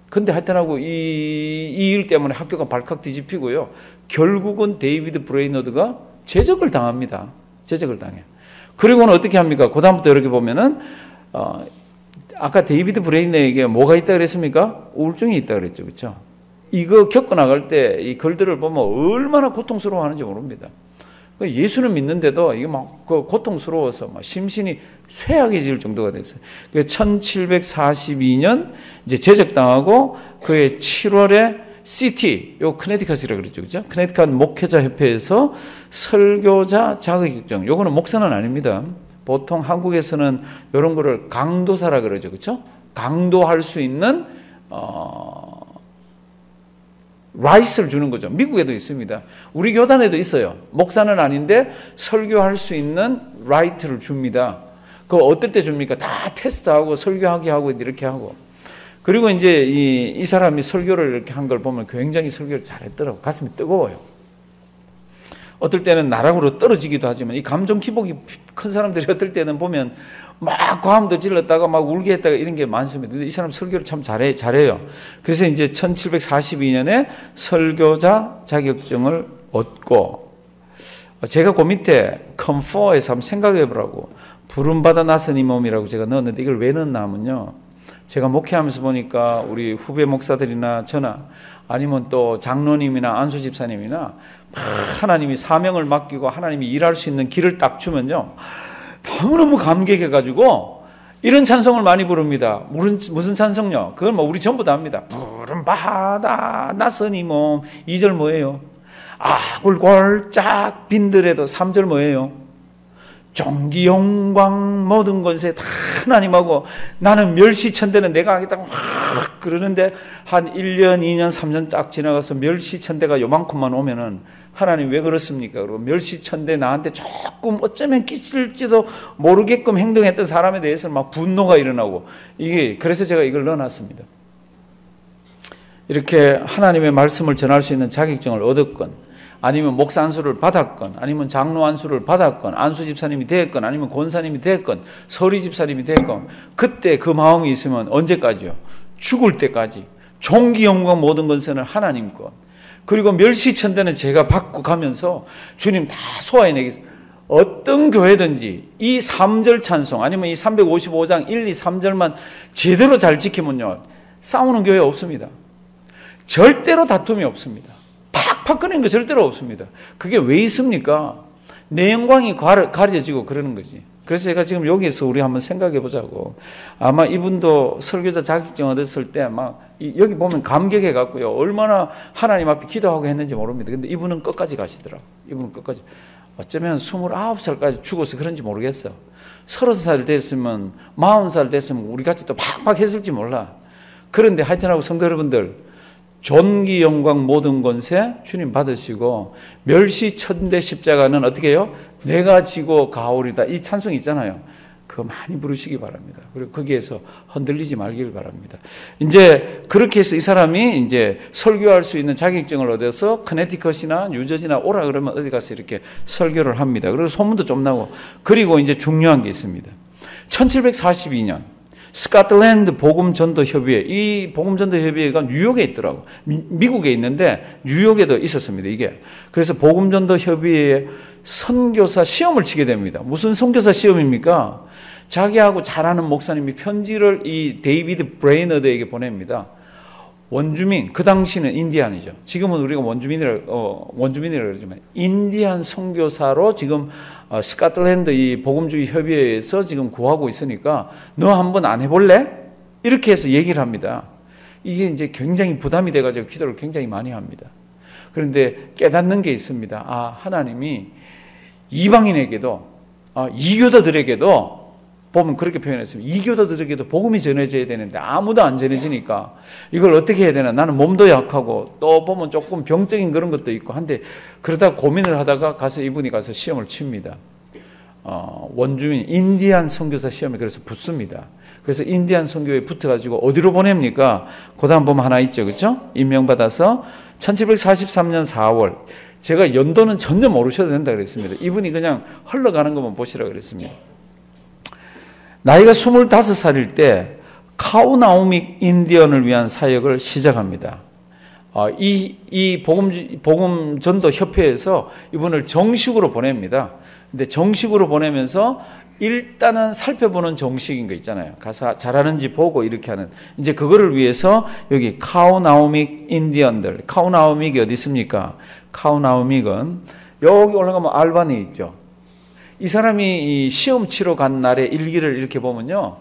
근데 하여튼하고 이 일 때문에 학교가 발칵 뒤집히고요. 결국은 데이비드 브레이너드가 제적을 당합니다. 제적을 당해. 그리고는 어떻게 합니까? 그 다음부터 이렇게 보면은 아까 데이비드 브레이너에게 뭐가 있다 그랬습니까? 우울증이 있다 그랬죠, 그렇죠? 이거 겪어 나갈 때 이 글들을 보면 얼마나 고통스러워하는지 모릅니다. 예수는 믿는데도 이게 막 고통스러워서 막 심신이 쇠약해질 정도가 됐어요. 1742년 이제 제적당하고 그의 7월에 CT, 요 커네티컷이라고 그랬죠, 그죠? 커네티컷 목회자 협회에서 설교자 자격증, 요거는 목사는 아닙니다. 보통 한국에서는 이런 거를 강도사라 그러죠, 그렇죠? 강도할 수 있는 라이스를 주는 거죠. 미국에도 있습니다. 우리 교단에도 있어요. 목사는 아닌데 설교할 수 있는 라이트를 줍니다. 그거 어떨 때 줍니까? 다 테스트하고 설교하게 하고 이렇게 하고. 그리고 이제 이 사람이 설교를 이렇게 한 걸 보면 굉장히 설교를 잘했더라고. 가슴이 뜨거워요. 어떨 때는 나락으로 떨어지기도 하지만 이 감정 기복이 큰 사람들이 어떨 때는 보면 막 고함도 질렀다가 막 울게 했다가 이런 게 많습니다. 근데 이 사람 설교를 참 잘해요. 그래서 이제 1742년에 설교자 자격증을 얻고 제가 그 밑에 컴포에서 한번 생각해 보라고 부름받아 나선 이 몸이라고 제가 넣었는데 이걸 왜 넣었나 하면요. 제가 목회하면서 보니까 우리 후배 목사들이나 저나 아니면 또 장로님이나 안수 집사님이나 하나님이 사명을 맡기고 하나님이 일할 수 있는 길을 딱 주면요. 너무너무 감격해가지고 이런 찬송을 많이 부릅니다. 무슨 찬송요? 그건 뭐 우리 전부 다 합니다. 부름받아 나선 이 몸. 2절 뭐예요? 아굴골짝 빈들에도 3절 뭐예요? 종기 영광 모든 권세 다 하나님하고 나는 멸시천대는 내가 하겠다고 막 그러는데 한 1년, 2년, 3년 딱 지나가서 멸시천대가 요만큼만 오면은 하나님 왜 그렇습니까? 그리고 멸시천대 나한테 조금 어쩌면 끼칠지도 모르게끔 행동했던 사람에 대해서는 막 분노가 일어나고 이게 그래서 제가 이걸 넣어놨습니다. 이렇게 하나님의 말씀을 전할 수 있는 자격증을 얻었건 아니면 목사 안수를 받았건 아니면 장로 안수를 받았건 안수 집사님이 됐건 아니면 권사님이 됐건 서리 집사님이 됐건 그때 그 마음이 있으면 언제까지요? 죽을 때까지 종기 영광 모든 권세는 하나님 것 그리고 멸시천대는 제가 받고 가면서 주님 다 소화해내겠습니다. 어떤 교회든지 이 3절 찬송 아니면 이 355장 1, 2, 3절만 제대로 잘 지키면요 싸우는 교회 없습니다. 절대로 다툼이 없습니다. 팍팍 끄는 거 절대로 없습니다. 그게 왜 있습니까? 내 영광이 가려지고 그러는 거지. 그래서 제가 지금 여기에서 우리 한번 생각해 보자고. 아마 이분도 설교자 자격증 얻었을 때 막 여기 보면 감격해 갖고요. 얼마나 하나님 앞에 기도하고 했는지 모릅니다. 근데 이분은 끝까지 가시더라고. 이분은 끝까지. 어쩌면 29살까지 죽어서 그런지 모르겠어. 30살 됐으면 40살 됐으면 우리 같이 또 팍팍 했을지 몰라. 그런데 하여튼하고 성도 여러분들 존귀 영광 모든 권세 주님 받으시고 멸시천대 십자가는 어떻게 해요? 내가 지고 가오리다. 이 찬송 있잖아요. 그거 많이 부르시기 바랍니다. 그리고 거기에서 흔들리지 말길 바랍니다. 이제 그렇게 해서 이 사람이 이제 설교할 수 있는 자격증을 얻어서 커네티컷이나 뉴저지나 오라 그러면 어디 가서 이렇게 설교를 합니다. 그리고 소문도 좀 나고 그리고 이제 중요한 게 있습니다. 1742년 스코틀랜드 복음전도협의회 이 복음전도협의회가 뉴욕에 있더라고. 미국에 있는데 뉴욕에도 있었습니다. 이게 그래서 복음전도협의회에 선교사 시험을 치게 됩니다. 무슨 선교사 시험입니까? 자기하고 잘 아는 목사님이 편지를 이 데이비드 브레이너드에게 보냅니다. 원주민 그 당시는 인디안이죠. 지금은 우리가 원주민이라고 그러지만 인디안 선교사로 지금 스코틀랜드 이 복음주의 협의회에서 지금 구하고 있으니까 너 한번 안 해볼래? 이렇게 해서 얘기를 합니다. 이게 이제 굉장히 부담이 돼가지고 기도를 굉장히 많이 합니다. 그런데 깨닫는 게 있습니다. 하나님이 이방인에게도, 이교도들에게도 보면 그렇게 표현했습니다. 이교도들에게도 복음이 전해져야 되는데 아무도 안 전해지니까 이걸 어떻게 해야 되나. 나는 몸도 약하고 또 보면 조금 병적인 그런 것도 있고 한데, 그러다 고민을 하다가 이분이 가서 시험을 칩니다. 원주민 인디안 선교사 시험에 그래서 붙습니다. 그래서 인디안 선교에 붙어가지고 어디로 보냅니까? 그 다음 보면 하나 있죠. 그렇죠? 임명받아서 1743년 4월, 제가 연도는 전혀 모르셔도 된다 그랬습니다. 이분이 그냥 흘러가는 것만 보시라 그랬습니다. 나이가 25살일 때 카우나우믹 인디언을 위한 사역을 시작합니다. 이 복음 전도 협회에서 이분을 정식으로 보냅니다. 근데 정식으로 보내면서 일단은 살펴보는 정식인 거 있잖아요. 가서 잘하는지 보고 이렇게 하는. 이제 그거를 위해서 여기 카우나우믹 인디언들, 카우나우믹이 어디 있습니까? 카우나우믹은 여기 올라가면 알바니 있죠. 이 사람이 시험 치러 간 날의 일기를 이렇게 보면요,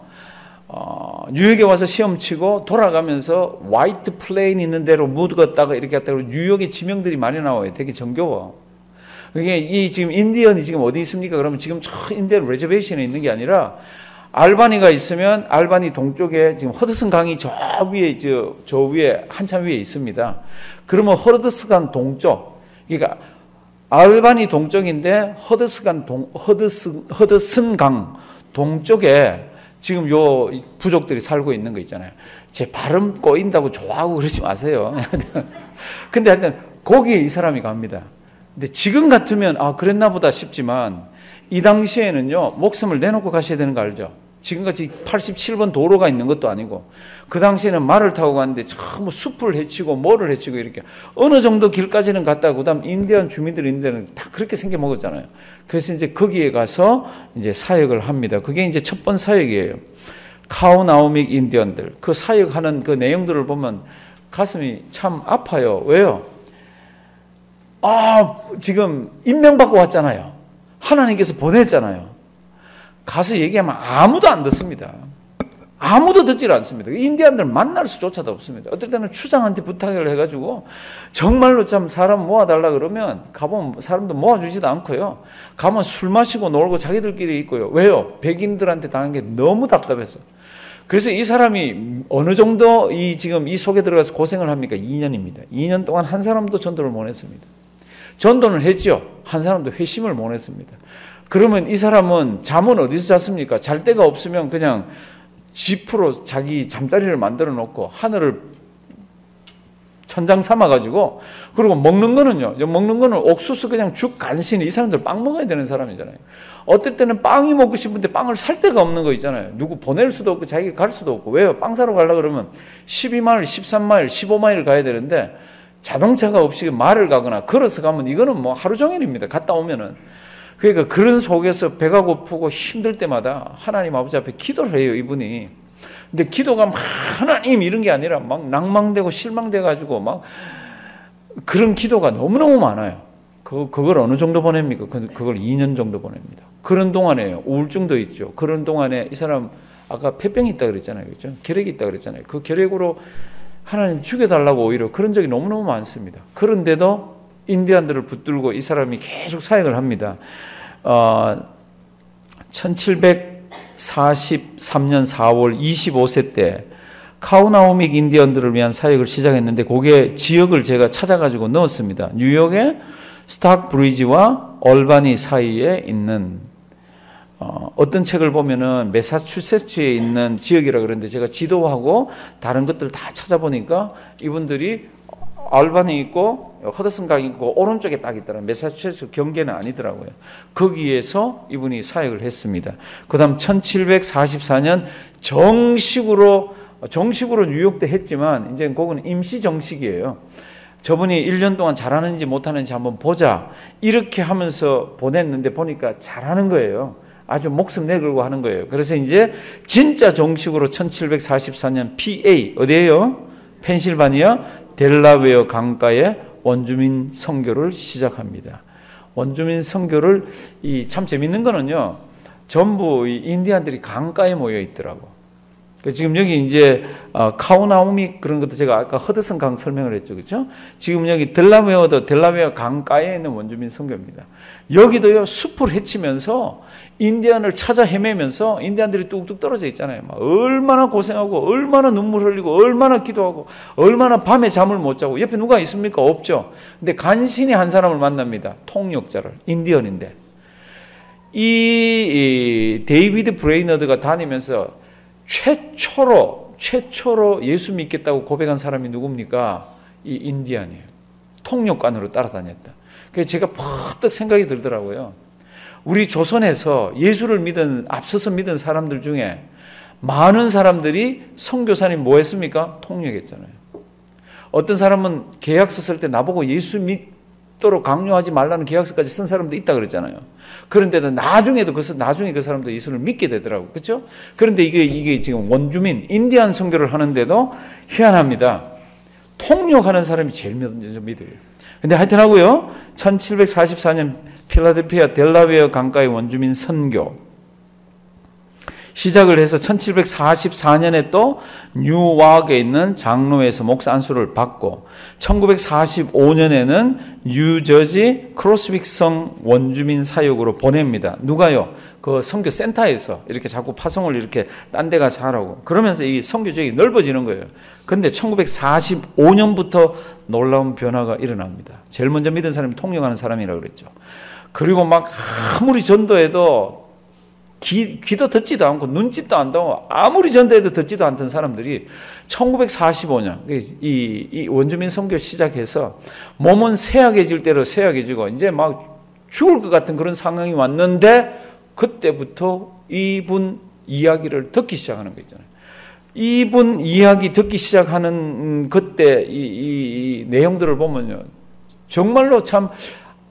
뉴욕에 와서 시험 치고 돌아가면서 화이트 플레인 있는 데로 묻었다가 이렇게 갔다가 뉴욕의 지명들이 많이 나와요. 되게 정겨워. 이게 지금 인디언이 지금 어디 있습니까? 그러면 지금 저 인디언 레저베이션에 있는 게 아니라 알바니가 있으면 알바니 동쪽에 지금 허드슨 강이 저 위에 저 위에 한참 위에 있습니다. 그러면 허드슨 동쪽, 그러니까 알바니 동쪽인데 허드슨 강 동쪽에 지금 요 부족들이 살고 있는 거 있잖아요. 제 발음 꼬인다고 좋아하고 그러지 마세요. 근데 하여튼 거기에 이 사람이 갑니다. 근데 지금 같으면 그랬나 보다 싶지만 이 당시에는요, 목숨을 내놓고 가셔야 되는 거 알죠? 지금같이 87번 도로가 있는 것도 아니고, 그 당시에는 말을 타고 갔는데 전부 숲을 헤치고 뭐를 헤치고 이렇게 어느 정도 길까지는 갔다가 그다음 인디언 주민들은 다 그렇게 생겨 먹었잖아요. 그래서 이제 거기에 가서 이제 사역을 합니다. 그게 이제 첫 번 사역이에요. 카우나우믹 인디언들, 그 사역하는 그 내용들을 보면 가슴이 참 아파요. 왜요? 지금 임명받고 왔잖아요. 하나님께서 보냈잖아요. 가서 얘기하면 아무도 안 듣습니다. 아무도 듣질 않습니다. 인디안들 만날 수조차도 없습니다. 어떨 때는 추장한테 부탁을 해가지고 정말로 참 사람 모아달라 그러면 가보면 사람도 모아주지도 않고요. 가면 술 마시고 놀고 자기들끼리 있고요. 왜요? 백인들한테 당한 게 너무 답답해서. 그래서 이 사람이 어느 정도 지금 이 속에 들어가서 고생을 합니까? 2년입니다. 2년 동안 한 사람도 전도를 못 했습니다. 전도는 했죠. 한 사람도 회심을 못 했습니다. 그러면 이 사람은 잠은 어디서 잤습니까? 잘 데가 없으면 그냥 지프로 자기 잠자리를 만들어 놓고 하늘을 천장 삼아가지고, 그리고 먹는 거는 옥수수 그냥 죽 간신히, 이 사람들 빵 먹어야 되는 사람이잖아요. 어떨 때는 빵이 먹고 싶은데 빵을 살 데가 없는 거 있잖아요. 누구 보낼 수도 없고 자기가 갈 수도 없고. 왜요? 빵 사러 가려고 그러면 12마일, 13마일, 15마일 가야 되는데 자동차가 없이 말을 가거나 걸어서 가면 이거는 뭐 하루 종일입니다. 갔다 오면은. 그러니까 그런 속에서 배가 고프고 힘들 때마다 하나님 아버지 앞에 기도를 해요, 이분이. 근데 기도가 막 하나님 이런 게 아니라 막 낭망되고 실망돼가지고 막 그런 기도가 너무너무 많아요. 그걸 어느 정도 보냅니까? 그걸 2년 정도 보냅니다. 그런 동안에 우울증도 있죠. 그런 동안에 이 사람 아까 폐병이 있다 그랬잖아요. 그렇죠? 결핵이 있다 그랬잖아요. 그 결핵으로 하나님 죽여달라고 오히려 그런 적이 너무너무 많습니다. 그런데도 인디안들을 붙들고 이 사람이 계속 사역을 합니다. 1743년 4월 25세 때 카우나우믹 인디언들을 위한 사역을 시작했는데, 거기에 지역을 제가 찾아가지고 넣었습니다. 뉴욕의 스탁브리지와 얼바니 사이에 있는, 어떤 책을 보면은 매사추세츠에 있는 지역이라 그러는데, 제가 지도하고 다른 것들 다 찾아보니까 이분들이 알바니 있고 허드슨 강 있고 오른쪽에 딱 있더라. 매사추세츠 경계는 아니더라고요. 거기에서 이분이 사역을 했습니다. 그 다음 1744년 정식으로 뉴욕 때 했지만 이제 그거는 임시 정식이에요. 저분이 1년 동안 잘하는지 못하는지 한번 보자 이렇게 하면서 보냈는데 보니까 잘하는 거예요. 아주 목숨 내걸고 하는 거예요. 그래서 이제 진짜 정식으로 1744년 PA 어디예요? 펜실바니아 델라웨어 강가에 원주민 선교를 시작합니다. 원주민 선교를 참 재밌는 거는요, 전부 이 인디안들이 강가에 모여 있더라고. 지금 여기 이제 카우나우미 그런 것도 제가 아까 허드슨 강 설명을 했죠, 그렇죠? 지금 여기 델라웨어 강가에 있는 원주민 선교입니다. 여기도요 숲을 헤치면서 인디안을 찾아 헤매면서 인디안들이 뚝뚝 떨어져 있잖아요. 막 얼마나 고생하고 얼마나 눈물 흘리고 얼마나 기도하고 얼마나 밤에 잠을 못 자고 옆에 누가 있습니까? 없죠. 근데 간신히 한 사람을 만납니다. 통역자를, 인디언인데. 이 데이비드 브레이너드가 다니면서 최초로 예수 믿겠다고 고백한 사람이 누굽니까? 이 인디안이에요. 통역관으로 따라다녔다. 그래서 제가 퍼뜩 생각이 들더라고요. 우리 조선에서 예수를 앞서서 믿은 사람들 중에 많은 사람들이 선교사님 뭐 했습니까? 통역했잖아요. 어떤 사람은 계약서 쓸 때 나보고 예수 믿도록 강요하지 말라는 계약서까지 쓴 사람도 있다 그랬잖아요. 그런데도 나중에 그 사람도 예수를 믿게 되더라고요. 그렇죠? 그런데 이게 지금 원주민, 인디안 선교를 하는데도 희한합니다. 통역하는 사람이 제일 먼저 믿어요. 근데 하여튼 하고요. 1744년 필라델피아 델라웨어 강가의 원주민 선교 시작을 해서 1744년에 또 뉴와크에 있는 장로에서 목사 안수를 받고 1945년에는 뉴저지 크로스윅성 원주민 사역으로 보냅니다. 누가요? 그 선교 센터에서 이렇게 자꾸 파송을 이렇게 딴 데가 잘하고 그러면서 이 선교 지역이 넓어지는 거예요. 근데 1945년부터 놀라운 변화가 일어납니다. 제일 먼저 믿은 사람이 통역하는 사람이라고 그랬죠. 그리고 막 아무리 전도해도 귀도 듣지도 않고 눈짓도 안 하고 아무리 전도해도 듣지도 않던 사람들이 1945년 이 원주민 선교 시작해서 몸은 쇠약해질 대로 쇠약해지고 이제 막 죽을 것 같은 그런 상황이 왔는데 그때부터 이분 이야기를 듣기 시작하는 거 있잖아요. 이분 이야기 듣기 시작하는 그때 이 내용들을 보면요. 정말로 참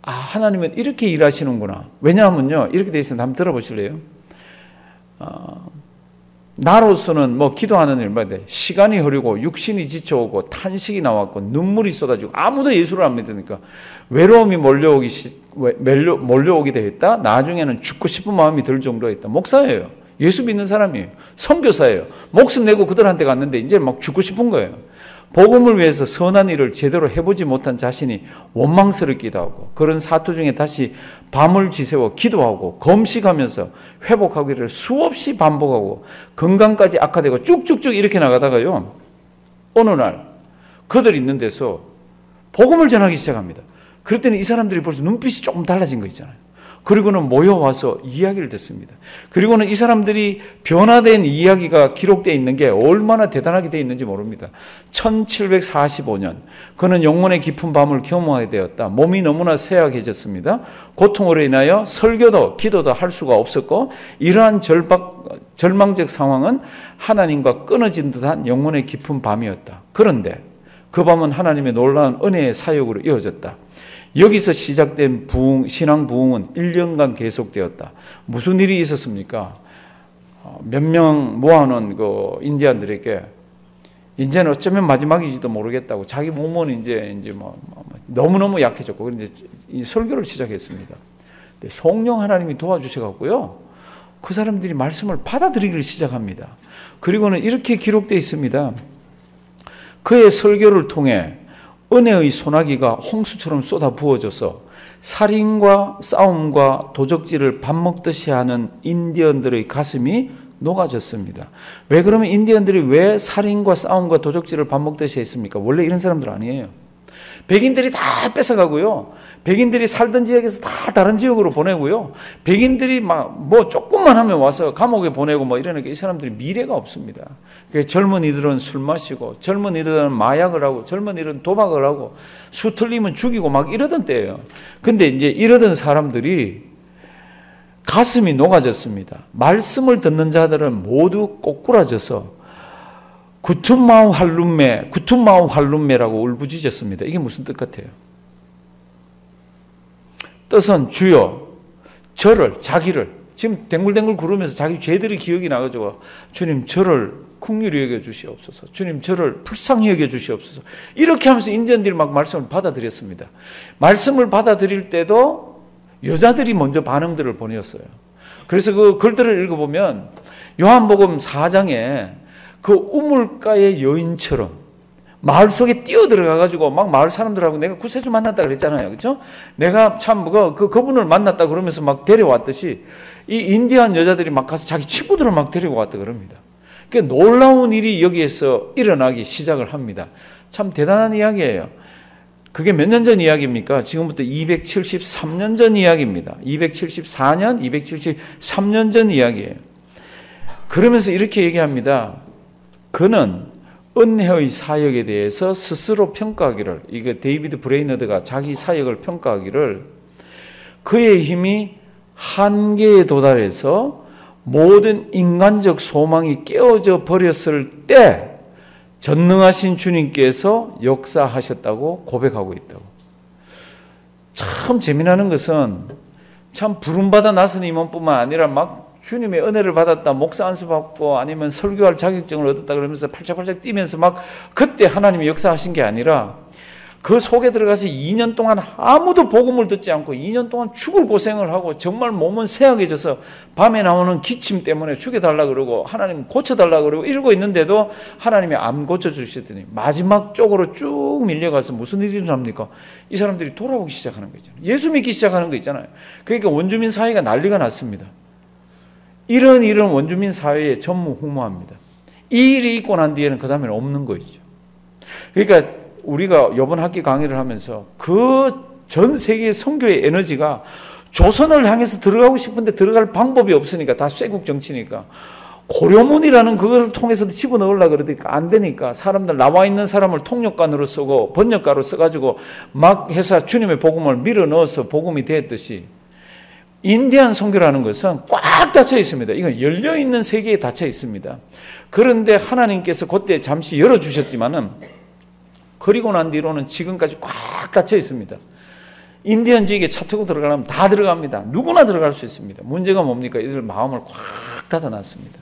하나님은 이렇게 일하시는구나. 왜냐하면요. 이렇게 돼 있으면 한번 들어보실래요? 나로서는 뭐 기도하는 일마다 시간이 흐르고 육신이 지쳐오고 탄식이 나왔고 눈물이 쏟아지고 아무도 예수를 안 믿으니까 외로움이 몰려오게 되었다. 나중에는 죽고 싶은 마음이 들 정도였다. 목사예요. 예수 믿는 사람이에요. 선교사예요. 목숨 내고 그들한테 갔는데 이제 막 죽고 싶은 거예요. 복음을 위해서 선한 일을 제대로 해보지 못한 자신이 원망스럽기도 하고 그런 사투 중에 다시 밤을 지새워 기도하고 검식하면서 회복하기를 수없이 반복하고 건강까지 악화되고 쭉쭉쭉 이렇게 나가다가요. 어느 날 그들 있는 데서 복음을 전하기 시작합니다. 그럴 때는 이 사람들이 벌써 눈빛이 조금 달라진 거 있잖아요. 그리고는 모여와서 이야기를 듣습니다. 그리고는 이 사람들이 변화된 이야기가 기록되어 있는 게 얼마나 대단하게 되어 있는지 모릅니다. 1745년 그는 영혼의 깊은 밤을 경험하게 되었다. 몸이 너무나 쇠약해졌습니다. 고통으로 인하여 설교도 기도도 할 수가 없었고 이러한 절망적 상황은 하나님과 끊어진 듯한 영혼의 깊은 밤이었다. 그런데 그 밤은 하나님의 놀라운 은혜의 사역으로 이어졌다. 여기서 시작된 신앙 부흥은 1년간 계속되었다. 무슨 일이 있었습니까? 몇 명 모아놓은 그 인디안들에게 이제는 어쩌면 마지막이지도 모르겠다고 자기 몸은 이제 너무너무 약해졌고 그런데 이 설교를 시작했습니다. 성령 하나님이 도와주셔갖고요. 그 사람들이 말씀을 받아들이기를 시작합니다. 그리고는 이렇게 기록되어 있습니다. 그의 설교를 통해 은혜의 소나기가 홍수처럼 쏟아 부어져서 살인과 싸움과 도적질을 밥 먹듯이 하는 인디언들의 가슴이 녹아졌습니다. 왜 그러면 인디언들이 왜 살인과 싸움과 도적질을 밥 먹듯이 했습니까? 원래 이런 사람들 아니에요. 백인들이 다 뺏어가고요. 백인들이 살던 지역에서 다 다른 지역으로 보내고요. 백인들이 뭐 조금만 하면 와서 감옥에 보내고 뭐 이러니까 이 사람들이 미래가 없습니다. 젊은이들은 술 마시고 젊은이들은 마약을 하고 젊은이들은 도박을 하고 수 틀리면 죽이고 막 이러던 때예요. 근데 이제 이러던 사람들이 가슴이 녹아졌습니다. 말씀을 듣는 자들은 모두 꼬꾸라져서 구툰마우 할룸메라고 울부짖었습니다. 이게 무슨 뜻 같아요? 뜻은 주여 자기를 지금 댕굴댕굴 구르면서 자기 죄들이 기억이 나가지고 주님 저를 긍휼히 여겨 주시옵소서. 주님 저를 불쌍히 여겨 주시옵소서. 이렇게 하면서 인디언들이 막 말씀을 받아들였습니다. 말씀을 받아들일 때도 여자들이 먼저 반응들을 보냈어요. 그래서 그 글들을 읽어보면 요한복음 4장에 그 우물가의 여인처럼 마을 속에 뛰어들어가가지고 막 마을 사람들하고 내가 구세주 만났다 그랬잖아요. 그렇죠? 내가 참 그분을 만났다 그러면서 막 데려왔듯이 이 인디안 여자들이 막 가서 자기 친구들을 막 데리고 왔다 그럽니다. 그 놀라운 일이 여기에서 일어나기 시작을 합니다. 참 대단한 이야기예요. 그게 몇 년 전 이야기입니까? 지금부터 273년 전 이야기입니다. 274년, 273년 전 이야기예요. 그러면서 이렇게 얘기합니다. 그는 은혜의 사역에 대해서 스스로 평가하기를, 이게 데이비드 브레이너드가 자기 사역을 평가하기를, 그의 힘이 한계에 도달해서 모든 인간적 소망이 깨어져 버렸을 때 전능하신 주님께서 역사하셨다고 고백하고 있다고. 참 재미나는 것은 참 부름받아 나선 임원뿐만 아니라 막 주님의 은혜를 받았다, 목사 안수 받고 아니면 설교할 자격증을 얻었다 그러면서 팔짝팔짝 뛰면서 막 그때 하나님이 역사하신 게 아니라 그 속에 들어가서 2년 동안 아무도 복음을 듣지 않고 2년 동안 죽을 고생을 하고 정말 몸은 쇠약해져서 밤에 나오는 기침 때문에 죽여달라 그러고 하나님 고쳐달라 그러고 이러고 있는데도 하나님이 안 고쳐주시더니 마지막 쪽으로 쭉 밀려가서 무슨 일이 일어납니까? 이 사람들이 돌아오기 시작하는 거 있잖아요. 예수 믿기 시작하는 거 있잖아요. 그러니까 원주민 사회가 난리가 났습니다. 이런 원주민 사회에 전무후무합니다. 이 일이 있고 난 뒤에는 그 다음에는 없는 거죠. 그러니까 우리가 이번 학기 강의를 하면서 그 전 세계 선교의 에너지가 조선을 향해서 들어가고 싶은데 들어갈 방법이 없으니까 다 쇄국 정치니까 고려문이라는 그걸 통해서도 집어넣으려고 그러니까 안 되니까 사람들 나와 있는 사람을 통역관으로 쓰고 번역가로 써가지고 막 해서 주님의 복음을 밀어 넣어서 복음이 됐듯이 인디안 선교라는 것은 꽉 닫혀 있습니다. 이건 열려 있는 세계에 닫혀 있습니다. 그런데 하나님께서 그때 잠시 열어주셨지만은 그리고 난 뒤로는 지금까지 꽉 닫혀 있습니다. 인디언 지역에 차 타고 들어가려면 다 들어갑니다. 누구나 들어갈 수 있습니다. 문제가 뭡니까? 이들 마음을 꽉 닫아놨습니다.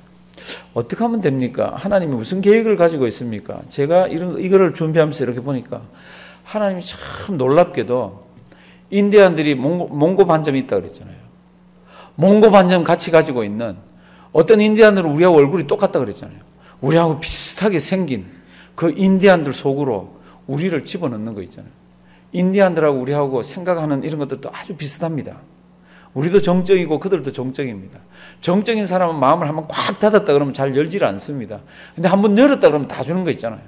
어떻게 하면 됩니까? 하나님이 무슨 계획을 가지고 있습니까? 제가 이거를 준비하면서 이렇게 보니까 하나님이 참 놀랍게도 인디언들이 몽고 반점이 있다고 그랬잖아요. 몽고 반점 같이 가지고 있는 어떤 인디언들은 우리하고 얼굴이 똑같다 그랬잖아요. 우리하고 비슷하게 생긴 그 인디언들 속으로 우리를 집어넣는 거 있잖아요. 인디언들하고 우리하고 생각하는 이런 것들도 아주 비슷합니다. 우리도 정적이고 그들도 정적입니다. 정적인 사람은 마음을 한번 꽉 닫았다 그러면 잘 열질 않습니다. 근데 한번 열었다 그러면 다 주는 거 있잖아요.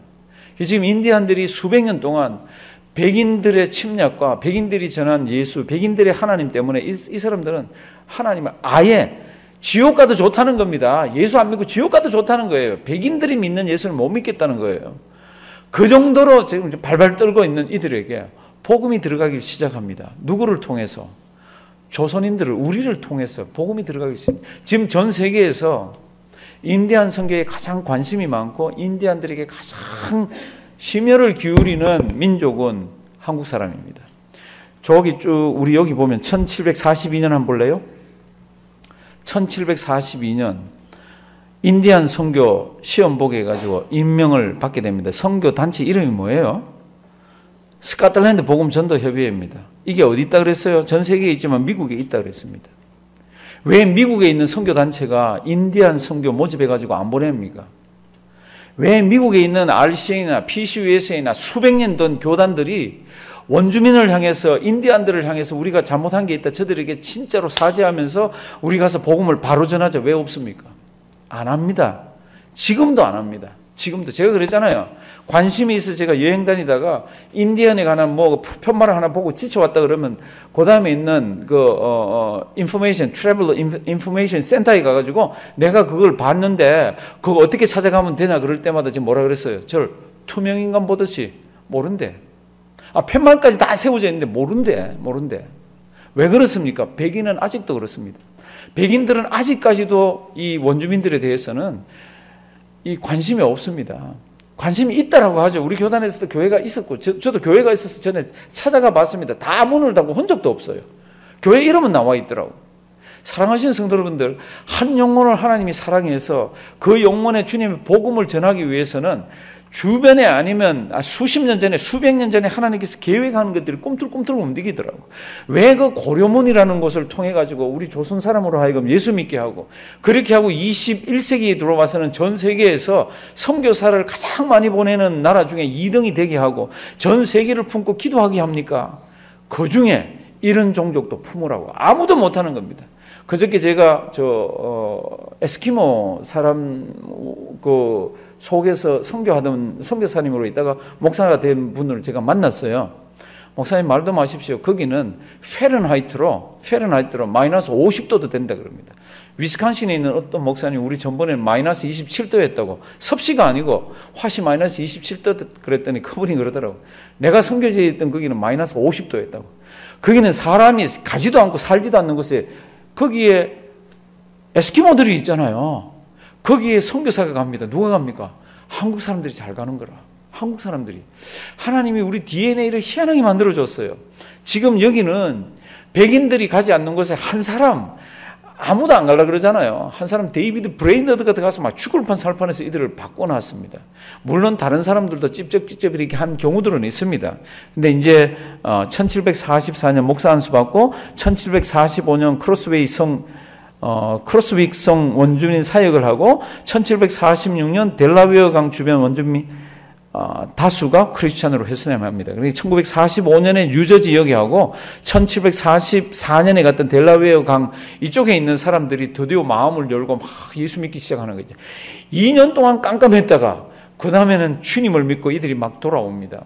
지금 인디언들이 수백 년 동안 백인들의 침략과 백인들이 전한 예수, 백인들의 하나님 때문에 이 사람들은 하나님을 아예 지옥 가도 좋다는 겁니다. 예수 안 믿고 지옥 가도 좋다는 거예요. 백인들이 믿는 예수를 못 믿겠다는 거예요. 그 정도로 지금 발발 떨고 있는 이들에게 복음이 들어가기 시작합니다. 누구를 통해서? 조선인들을, 우리를 통해서 복음이 들어가기 시작합니다. 지금 전 세계에서 인디안 선교에 가장 관심이 많고 인디안들에게 가장 심혈을 기울이는 민족은 한국 사람입니다. 저기 쭉 우리 여기 보면 1742년 한번 볼래요? 1742년 인디안 선교 시험보게 해가지고 임명을 받게 됩니다. 선교 단체 이름이 뭐예요? 스코틀랜드 복음 전도 협의회입니다. 이게 어디 있다 그랬어요? 전 세계에 있지만 미국에 있다 그랬습니다. 왜 미국에 있는 선교 단체가 인디안 선교 모집해가지고 안 보냅니까? 왜 미국에 있는 RCA나 PCUSA나 수백 년 된 교단들이 원주민을 향해서 인디안들을 향해서 우리가 잘못한 게 있다 저들에게 진짜로 사죄하면서 우리 가서 복음을 바로 전하자 왜 없습니까? 안 합니다. 지금도 안 합니다. 지금도 제가 그랬잖아요. 관심이 있어 제가 여행 다니다가 인디언에 관한 뭐 편말을 하나 보고 지쳐왔다 그러면 그 다음에 있는 인포메이션 트래블러 인포메이션 센터에 가가지고 내가 그걸 봤는데 그거 어떻게 찾아가면 되나 그럴 때마다 지금 뭐라 그랬어요? 저를 투명인간 보듯이 모른대. 편말까지 다 세워져 있는데 모른대. 왜 그렇습니까? 백인은 아직도 그렇습니다. 백인들은 아직까지도 이 원주민들에 대해서는 이 관심이 없습니다. 관심이 있다라고 하죠. 우리 교단에서도 교회가 있었고 저도 교회가 있어서 전에 찾아가 봤습니다. 다 문을 닫고 한 적도 없어요. 교회 이름은 나와 있더라고. 사랑하시는 성도 여러분들, 한 영혼을 하나님이 사랑해서 그 영혼에 주님의 복음을 전하기 위해서는 주변에 아니면 수십 년 전에 수백 년 전에 하나님께서 계획하는 것들이 꿈틀꿈틀 움직이더라고. 왜 그 고려문이라는 곳을 통해 가지고 우리 조선 사람으로 하여금 예수 믿게 하고 그렇게 하고 21세기에 들어와서는 전 세계에서 선교사를 가장 많이 보내는 나라 중에 2등이 되게 하고 전 세계를 품고 기도하게 합니까? 그 중에 이런 종족도 품으라고. 아무도 못하는 겁니다. 그저께 제가 에스키모 사람 속에서 선교하던 선교사님으로 있다가 목사가 된 분을 제가 만났어요. 목사님 말도 마십시오. 거기는 페른하이트로 마이너스 50도도 된다 그럽니다. 위스콘신에 있는 어떤 목사님 우리 전번에 마이너스 27도였다고. 섭씨가 아니고 화씨 마이너스 27도 그랬더니 그분이 그러더라고. 내가 선교지에 있던 거기는 마이너스 50도였다고. 거기는 사람이 가지도 않고 살지도 않는 곳에 거기에 에스키모들이 있잖아요. 거기에 선교사가 갑니다. 누가 갑니까? 한국 사람들이 잘 가는 거라. 한국 사람들이. 하나님이 우리 DNA를 희한하게 만들어줬어요. 지금 여기는 백인들이 가지 않는 곳에 한 사람 아무도 안 가려고 그러잖아요. 한 사람 데이비드 브레이너드가 들어가서 막 죽을 판 살 판에서 이들을 바꿔놨습니다. 물론 다른 사람들도 찝쩍찝쩍 이렇게 한 경우들은 있습니다. 근데 이제 1744년 목사 안수 받고 1745년 크로스윅 성 원주민 사역을 하고 1746년 델라웨어 강 주변 원주민 다수가 크리스찬으로 회선합니다. 그러니까 1945년에 뉴저지 여기하고 1744년에 갔던 델라웨어 강 이쪽에 있는 사람들이 드디어 마음을 열고 막 예수 믿기 시작하는 거죠. 2년 동안 깜깜했다가 그 다음에는 주님을 믿고 이들이 막 돌아옵니다.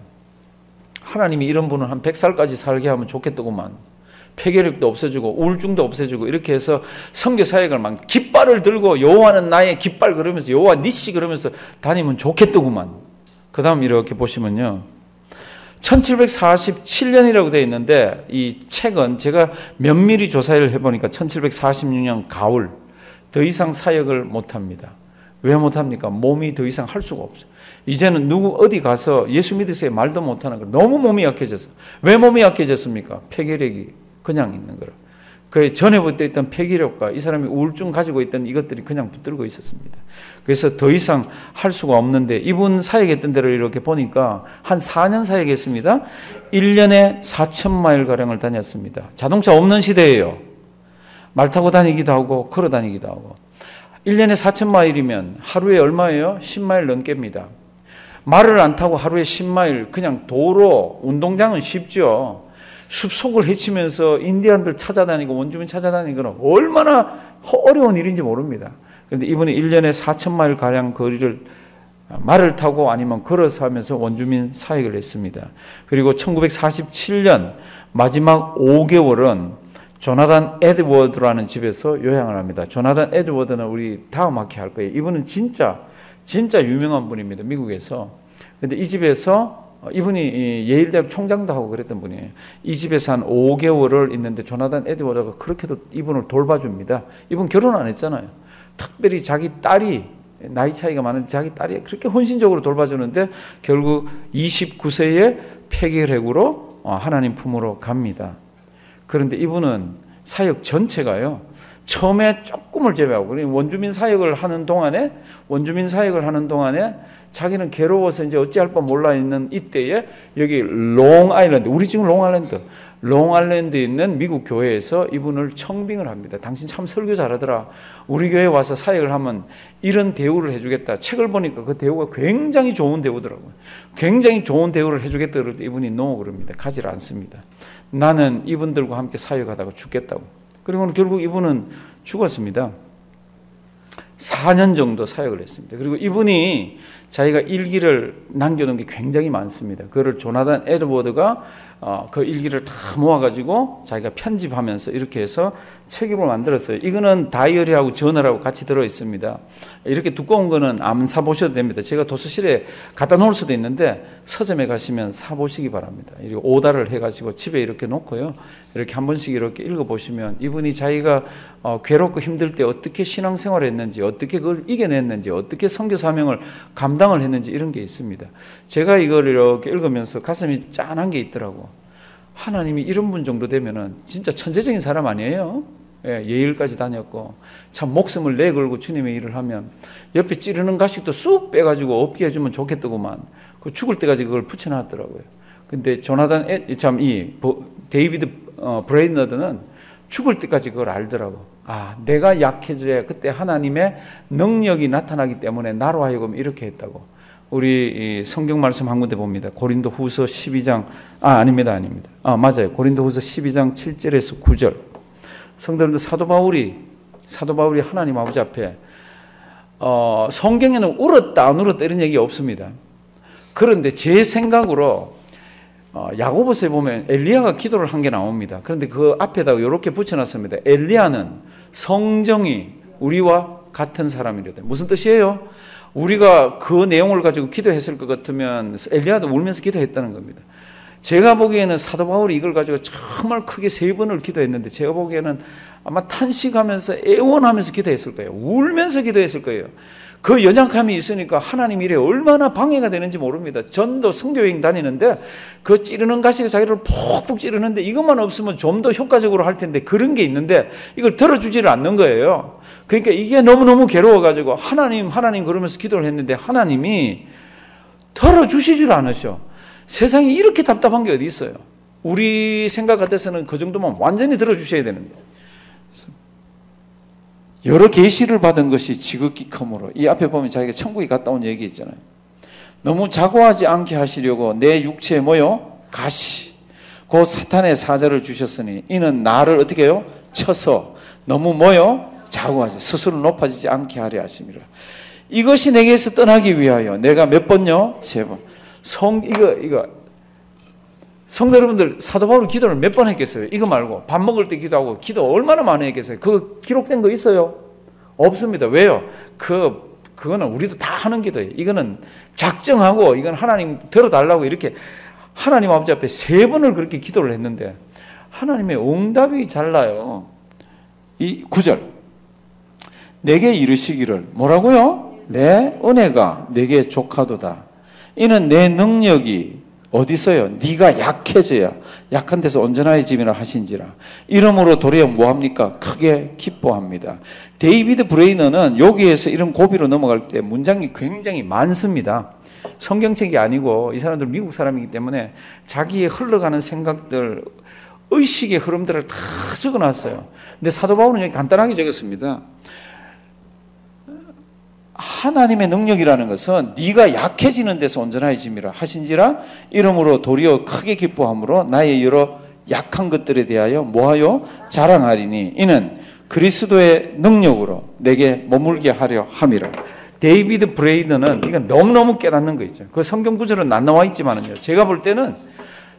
하나님이 이런 분은 한 100살까지 살게 하면 좋겠더구만. 폐결핵도 없애주고 우울증도 없애주고 이렇게 해서 선교 사역을 막 깃발을 들고 여호와는 나의 깃발 그러면서 여호와 니시 그러면서 다니면 좋겠더구만. 그 다음 이렇게 보시면요. 1747년이라고 되어 있는데 이 책은 제가 면밀히 조사를 해보니까 1746년 가을 더 이상 사역을 못합니다. 왜 못합니까? 몸이 더 이상 할 수가 없어요. 이제는 어디 가서 예수 믿으세요 말도 못하는 거예요. 너무 몸이 약해져서. 왜 몸이 약해졌습니까? 폐결핵이 그냥 있는 거라. 그 전에부터 있던 폐기력과 이 사람이 우울증 가지고 있던 이것들이 그냥 붙들고 있었습니다. 그래서 더 이상 할 수가 없는데 이분 사역했던 데를 이렇게 보니까 한 4년 사역했습니다. 1년에 4,000마일가량을 다녔습니다. 자동차 없는 시대예요. 말 타고 다니기도 하고 걸어 다니기도 하고. 1년에 4,000마일이면 하루에 얼마예요? 10마일 넘게입니다. 말을 안 타고 하루에 10마일 그냥 도로 운동장은 쉽죠. 숲속을 헤치면서 인디안들 찾아다니고 원주민 찾아다니는 얼마나 어려운 일인지 모릅니다. 그런데 이분이 1년에 4,000마일 가량 거리를 말을 타고 아니면 걸어서 하면서 원주민 사역을 했습니다. 그리고 1947년 마지막 5개월은 조나단 에드워드라는 집에서 요양을 합니다. 조나단 에드워드는 우리 다음 학기 할 거예요. 이분은 진짜 유명한 분입니다. 미국에서. 그런데 이 집에서 이분이 예일대학 총장도 하고 그랬던 분이에요. 이 집에서 한 5개월을 있는데 조나단 에드워드가 그렇게도 이분을 돌봐줍니다. 이분 결혼 안 했잖아요. 특별히 자기 딸이 나이 차이가 많은 자기 딸이 그렇게 헌신적으로 돌봐주는데 결국 29세에 폐결핵으로 하나님 품으로 갑니다. 그런데 이분은 사역 전체가요. 처음에 조금을 제외하고 원주민 사역을 하는 동안에 자기는 괴로워서 이제 어찌할 바 몰라 있는 이때에 여기 롱아일랜드, 우리 지금 롱아일랜드에 있는 미국 교회에서 이분을 청빙을 합니다. 당신 참 설교 잘하더라. 우리 교회에 와서 사역을 하면 이런 대우를 해주겠다. 책을 보니까 그 대우가 굉장히 좋은 대우더라고요. 굉장히 좋은 대우를 해주겠다. 그럴 때 이분이 노 그럽니다. 가지 않습니다. 나는 이분들과 함께 사역하다가 죽겠다고. 그리고는 결국 이분은 죽었습니다. 4년 정도 사역을 했습니다. 그리고 이분이 자기가 일기를 남겨놓은 게 굉장히 많습니다. 그거를 조나단 에드워드가 그 일기를 다 모아가지고 자기가 편집하면서 이렇게 해서 책으로 만들었어요. 이거는 다이어리하고 저널하고 같이 들어있습니다. 이렇게 두꺼운 거는 안 사보셔도 됩니다. 제가 도서실에 갖다 놓을 수도 있는데 서점에 가시면 사보시기 바랍니다. 이렇게 오다를 해가지고 집에 이렇게 놓고요. 이렇게 한 번씩 이렇게 읽어보시면 이분이 자기가 괴롭고 힘들 때 어떻게 신앙생활을 했는지, 어떻게 그걸 이겨냈는지, 어떻게 선교 사명을 감당을 했는지 이런 게 있습니다. 제가 이걸 이렇게 읽으면서 가슴이 짠한 게 있더라고. 하나님이 이런 분 정도 되면은 진짜 천재적인 사람 아니에요? 예, 예일까지 다녔고 참 목숨을 내걸고 주님의 일을 하면 옆에 찌르는 가식도 쑥 빼가지고 없게 해주면 좋겠더구만. 그 죽을 때까지 그걸 붙여놨더라고요. 근데 데이비드 브레이너드는 죽을 때까지 그걸 알더라고. 아, 내가 약해져야 그때 하나님의 능력이 나타나기 때문에 나로 하여금 이렇게 했다고. 우리 성경 말씀 한 군데 봅니다. 고린도 후서 12장, 아닙니다. 맞아요. 고린도 후서 12장 7절에서 9절. 성도님들, 사도 바울이 하나님 아버지 앞에, 성경에는 울었다, 안 울었다 이런 얘기 없습니다. 그런데 제 생각으로, 야고보서에 보면 엘리야가 기도를 한 게 나옵니다. 그런데 그 앞에다가 이렇게 붙여놨습니다. 엘리야는 성정이 우리와 같은 사람이래요. 무슨 뜻이에요? 우리가 그 내용을 가지고 기도했을 것 같으면 엘리야도 울면서 기도했다는 겁니다. 제가 보기에는 사도 바울이 이걸 가지고 정말 크게 3번을 기도했는데 제가 보기에는 아마 탄식하면서 애원하면서 기도했을 거예요. 울면서 기도했을 거예요. 그 연약함이 있으니까 하나님 일에 얼마나 방해가 되는지 모릅니다. 전도 선교여행 다니는데 그 찌르는 가시가 자기를 푹푹 찌르는데 이것만 없으면 좀 더 효과적으로 할 텐데 그런 게 있는데 이걸 들어주지를 않는 거예요. 그러니까 이게 너무너무 괴로워가지고 하나님 그러면서 기도를 했는데 하나님이 들어주시질 않으셔. 세상에 이렇게 답답한 게 어디 있어요. 우리 생각 같아서는 그 정도면 완전히 들어주셔야 되는데 여러 계시를 받은 것이 지극히 크므로 이 앞에 보면 자기가 천국에 갔다 온 얘기 있잖아요. 너무 자고하지 않게 하시려고 내 육체에 가시 그 사탄의 사자를 주셨으니 이는 나를 어떻게 해요? 쳐서 너무 자고하지 스스로 높아지지 않게 하려 하심이라. 이것이 내게서 떠나기 위하여 내가 몇 번요? 3번. 성도 여러분들, 사도 바울이 기도를 몇 번 했겠어요? 이거 말고 밥 먹을 때 기도하고 기도 얼마나 많이 했겠어요? 그거 기록된 거 있어요? 없습니다. 왜요? 그거는 우리도 다 하는 기도예요. 이거는 작정하고 이건 하나님 들어달라고 이렇게 하나님 아버지 앞에 3번을 그렇게 기도를 했는데 하나님의 응답이 잘나요. 이 9절 내게 이르시기를 뭐라고요? 내 은혜가 내게 족하도다. 이는 내 능력이 어디서요? 네가 약해져야 약한 데서 온전해짐이라 하신지라. 이러므로 도리어 뭐합니까? 크게 기뻐합니다. 데이비드 브레이너는 여기에서 이런 고비로 넘어갈 때 문장이 굉장히 많습니다. 성경책이 아니고 이 사람들 미국 사람이기 때문에 자기의 흘러가는 생각들, 의식의 흐름들을 다 적어놨어요. 근데 사도 바울은 여기 간단하게 적었습니다. 하나님의 능력이라는 것은 네가 약해지는 데서 온전해짐이라 하신지라. 이러므로 도리어 크게 기뻐함으로 나의 여러 약한 것들에 대하여 뭐하여 자랑하리니 이는 그리스도의 능력으로 내게 머물게 하려 함이라. 데이비드 브레이드는 이건 너무너무 깨닫는 거 있죠. 그 성경 구절은 안 나와 있지만은요, 제가 볼 때는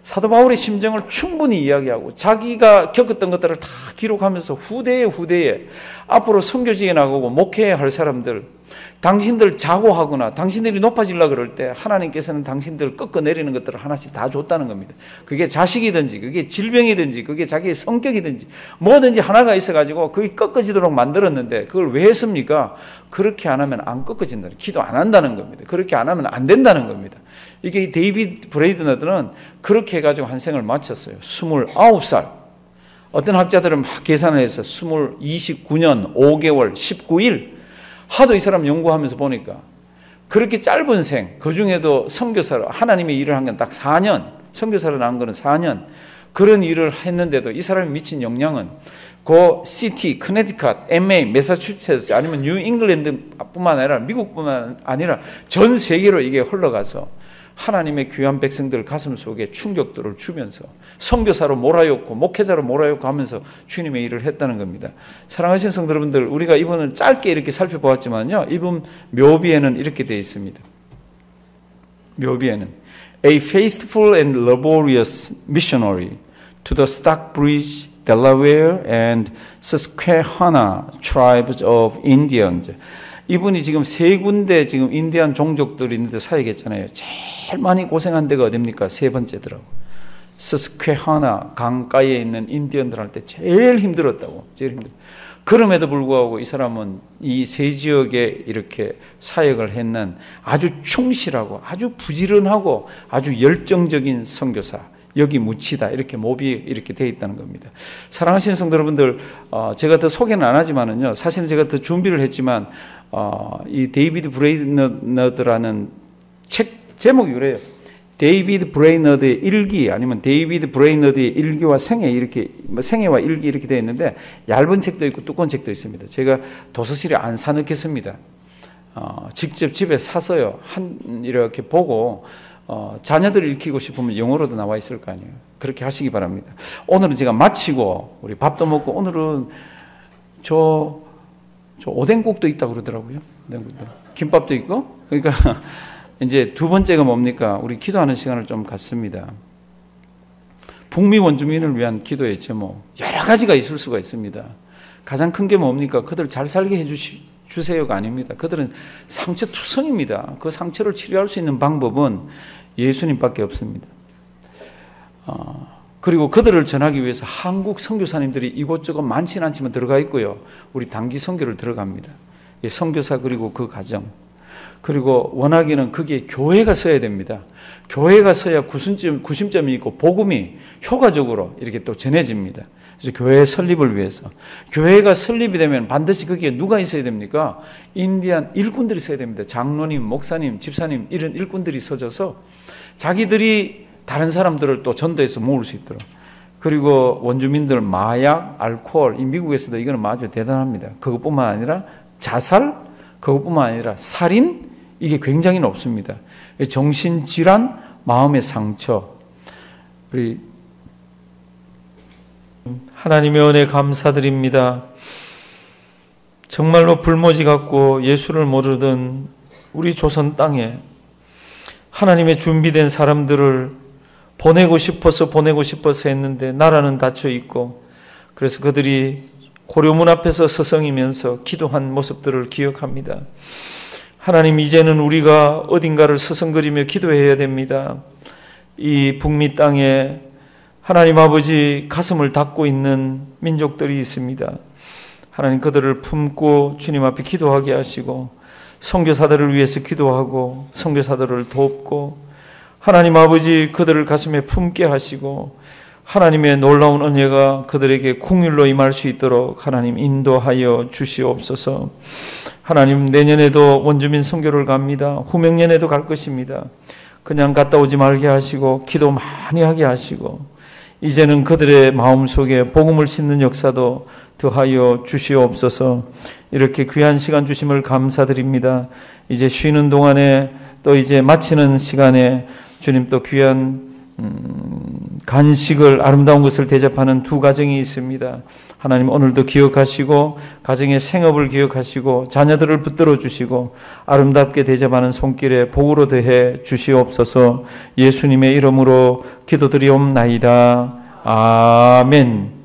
사도 바울의 심정을 충분히 이야기하고 자기가 겪었던 것들을 다 기록하면서 후대에 앞으로 선교지에 나가고 목회해야 할 사람들, 당신들 자고하거나 당신들이 높아지려고 그럴 때 하나님께서는 당신들을 꺾어내리는 것들을 하나씩 다 줬다는 겁니다. 그게 자식이든지 그게 질병이든지 그게 자기의 성격이든지 뭐든지 하나가 있어가지고 그게 꺾어지도록 만들었는데 그걸 왜 했습니까? 그렇게 안 하면 안 꺾어진다. 기도 안 한다는 겁니다. 그렇게 안 하면 안 된다는 겁니다. 이게 데이비드 브레이드너들은 그렇게 해가지고 한 생을 마쳤어요. 29살. 어떤 학자들은 막 계산을 해서 29년 5개월 19일 하도 이 사람 연구하면서 보니까 그렇게 짧은 생, 그 중에도 선교사로 하나님의 일을 한 건 딱 4년, 선교사로 나온 거는 4년, 그런 일을 했는데도 이 사람이 미친 영향은 그 시티, 커네티컷, MA, 매사추세츠 아니면 뉴 잉글랜드뿐만 아니라 미국뿐만 아니라 전 세계로 이게 흘러가서 하나님의 귀한 백성들 가슴 속에 충격들을 주면서 선교사로 몰아였고 목회자로 몰아였고 하면서 주님의 일을 했다는 겁니다. 사랑하시는 성도 여러분들, 우리가 이분을 짧게 이렇게 살펴보았지만요, 이분 묘비에는 이렇게 되어 있습니다. 묘비에는 A faithful and laborious missionary to the Stockbridge, Delaware and Susquehanna tribes of Indians. 이분이 지금 3군데 지금 인디안 종족들이 있는데 사역했잖아요. 제일 많이 고생한 데가 어딥니까? 3번째더라고. 서스퀘하나 강가에 있는 인디언들한테 제일 힘들었다고. 제일 힘들. 그럼에도 불구하고 이 사람은 이 3지역에 이렇게 사역을 했는 아주 충실하고 아주 부지런하고 아주 열정적인 선교사. 여기 묻히다 이렇게 몹이 이렇게 되어 있다는 겁니다. 사랑하시는 성도 여러분들, 제가 더 소개는 안 하지만은요, 사실은 제가 더 준비를 했지만 이 데이비드 브레이너드라는 책 제목이 그래요. 데이비드 브레이너드의 일기, 아니면 데이비드 브레이너드의 일기와 생애, 이렇게 생애와 일기 이렇게 되어 있는데 얇은 책도 있고 두꺼운 책도 있습니다. 제가 도서실에 안 사놓겠습니다. 직접 집에 사서요, 이렇게 보고 자녀들을 익히고 싶으면 영어로도 나와 있을 거 아니에요. 그렇게 하시기 바랍니다. 오늘은 제가 마치고 우리 밥도 먹고, 오늘은 저 오뎅국도 있다고 그러더라고요. 오뎅국도. 김밥도 있고. 그러니까 이제 두 번째가 뭡니까? 우리 기도하는 시간을 좀 갖습니다. 북미 원주민을 위한 기도의 제목, 여러 가지가 있을 수가 있습니다. 가장 큰 게 뭡니까? 그들 잘 살게 해주세요가 아닙니다. 그들은 상처투성입니다. 그 상처를 치료할 수 있는 방법은 예수님밖에 없습니다. 그리고 그들을 전하기 위해서 한국 선교사님들이 이곳저곳 많지는 않지만 들어가 있고요. 우리 단기 선교를 들어갑니다. 선교사 그리고 그 가정. 그리고 원하기는 거기에 교회가 서야 됩니다. 교회가 서야 구심점이 있고 복음이 효과적으로 이렇게 또 전해집니다. 그래서 교회 설립을 위해서, 교회가 설립이 되면 반드시 거기에 누가 있어야 됩니까? 인디안 일꾼들이 있어야 됩니다. 장로님, 목사님, 집사님 이런 일꾼들이 서져서 자기들이 다른 사람들을 또 전도해서 모을 수 있도록. 그리고 원주민들 마약, 알코올, 이 미국에서도 이거는 아주 대단합니다. 그것뿐만 아니라 자살, 그것뿐만 아니라 살인, 이게 굉장히 높습니다. 정신질환, 마음의 상처. 우리 하나님의 은혜 감사드립니다. 정말로 불모지 같고 예수를 모르던 우리 조선 땅에 하나님의 준비된 사람들을 보내고 싶어서 했는데 나라는 닫혀 있고, 그래서 그들이 고려문 앞에서 서성이면서 기도한 모습들을 기억합니다. 하나님, 이제는 우리가 어딘가를 서성거리며 기도해야 됩니다. 이 북미 땅에 하나님 아버지 가슴을 닫고 있는 민족들이 있습니다. 하나님, 그들을 품고 주님 앞에 기도하게 하시고, 선교사들을 위해서 기도하고 선교사들을 돕고, 하나님 아버지 그들을 가슴에 품게 하시고, 하나님의 놀라운 은혜가 그들에게 국률로 임할 수 있도록 하나님 인도하여 주시옵소서. 하나님, 내년에도 원주민 선교를 갑니다. 후명년에도 갈 것입니다. 그냥 갔다 오지 말게 하시고 기도 많이 하게 하시고, 이제는 그들의 마음속에 복음을 싣는 역사도 더하여 주시옵소서. 이렇게 귀한 시간 주심을 감사드립니다. 이제 쉬는 동안에 또 이제 마치는 시간에 주님 또 귀한 간식을, 아름다운 것을 대접하는 두 가정이 있습니다. 하나님, 오늘도 기억하시고 가정의 생업을 기억하시고 자녀들을 붙들어 주시고 아름답게 대접하는 손길에 복으로 더해 주시옵소서. 예수님의 이름으로 기도드리옵나이다. 아멘.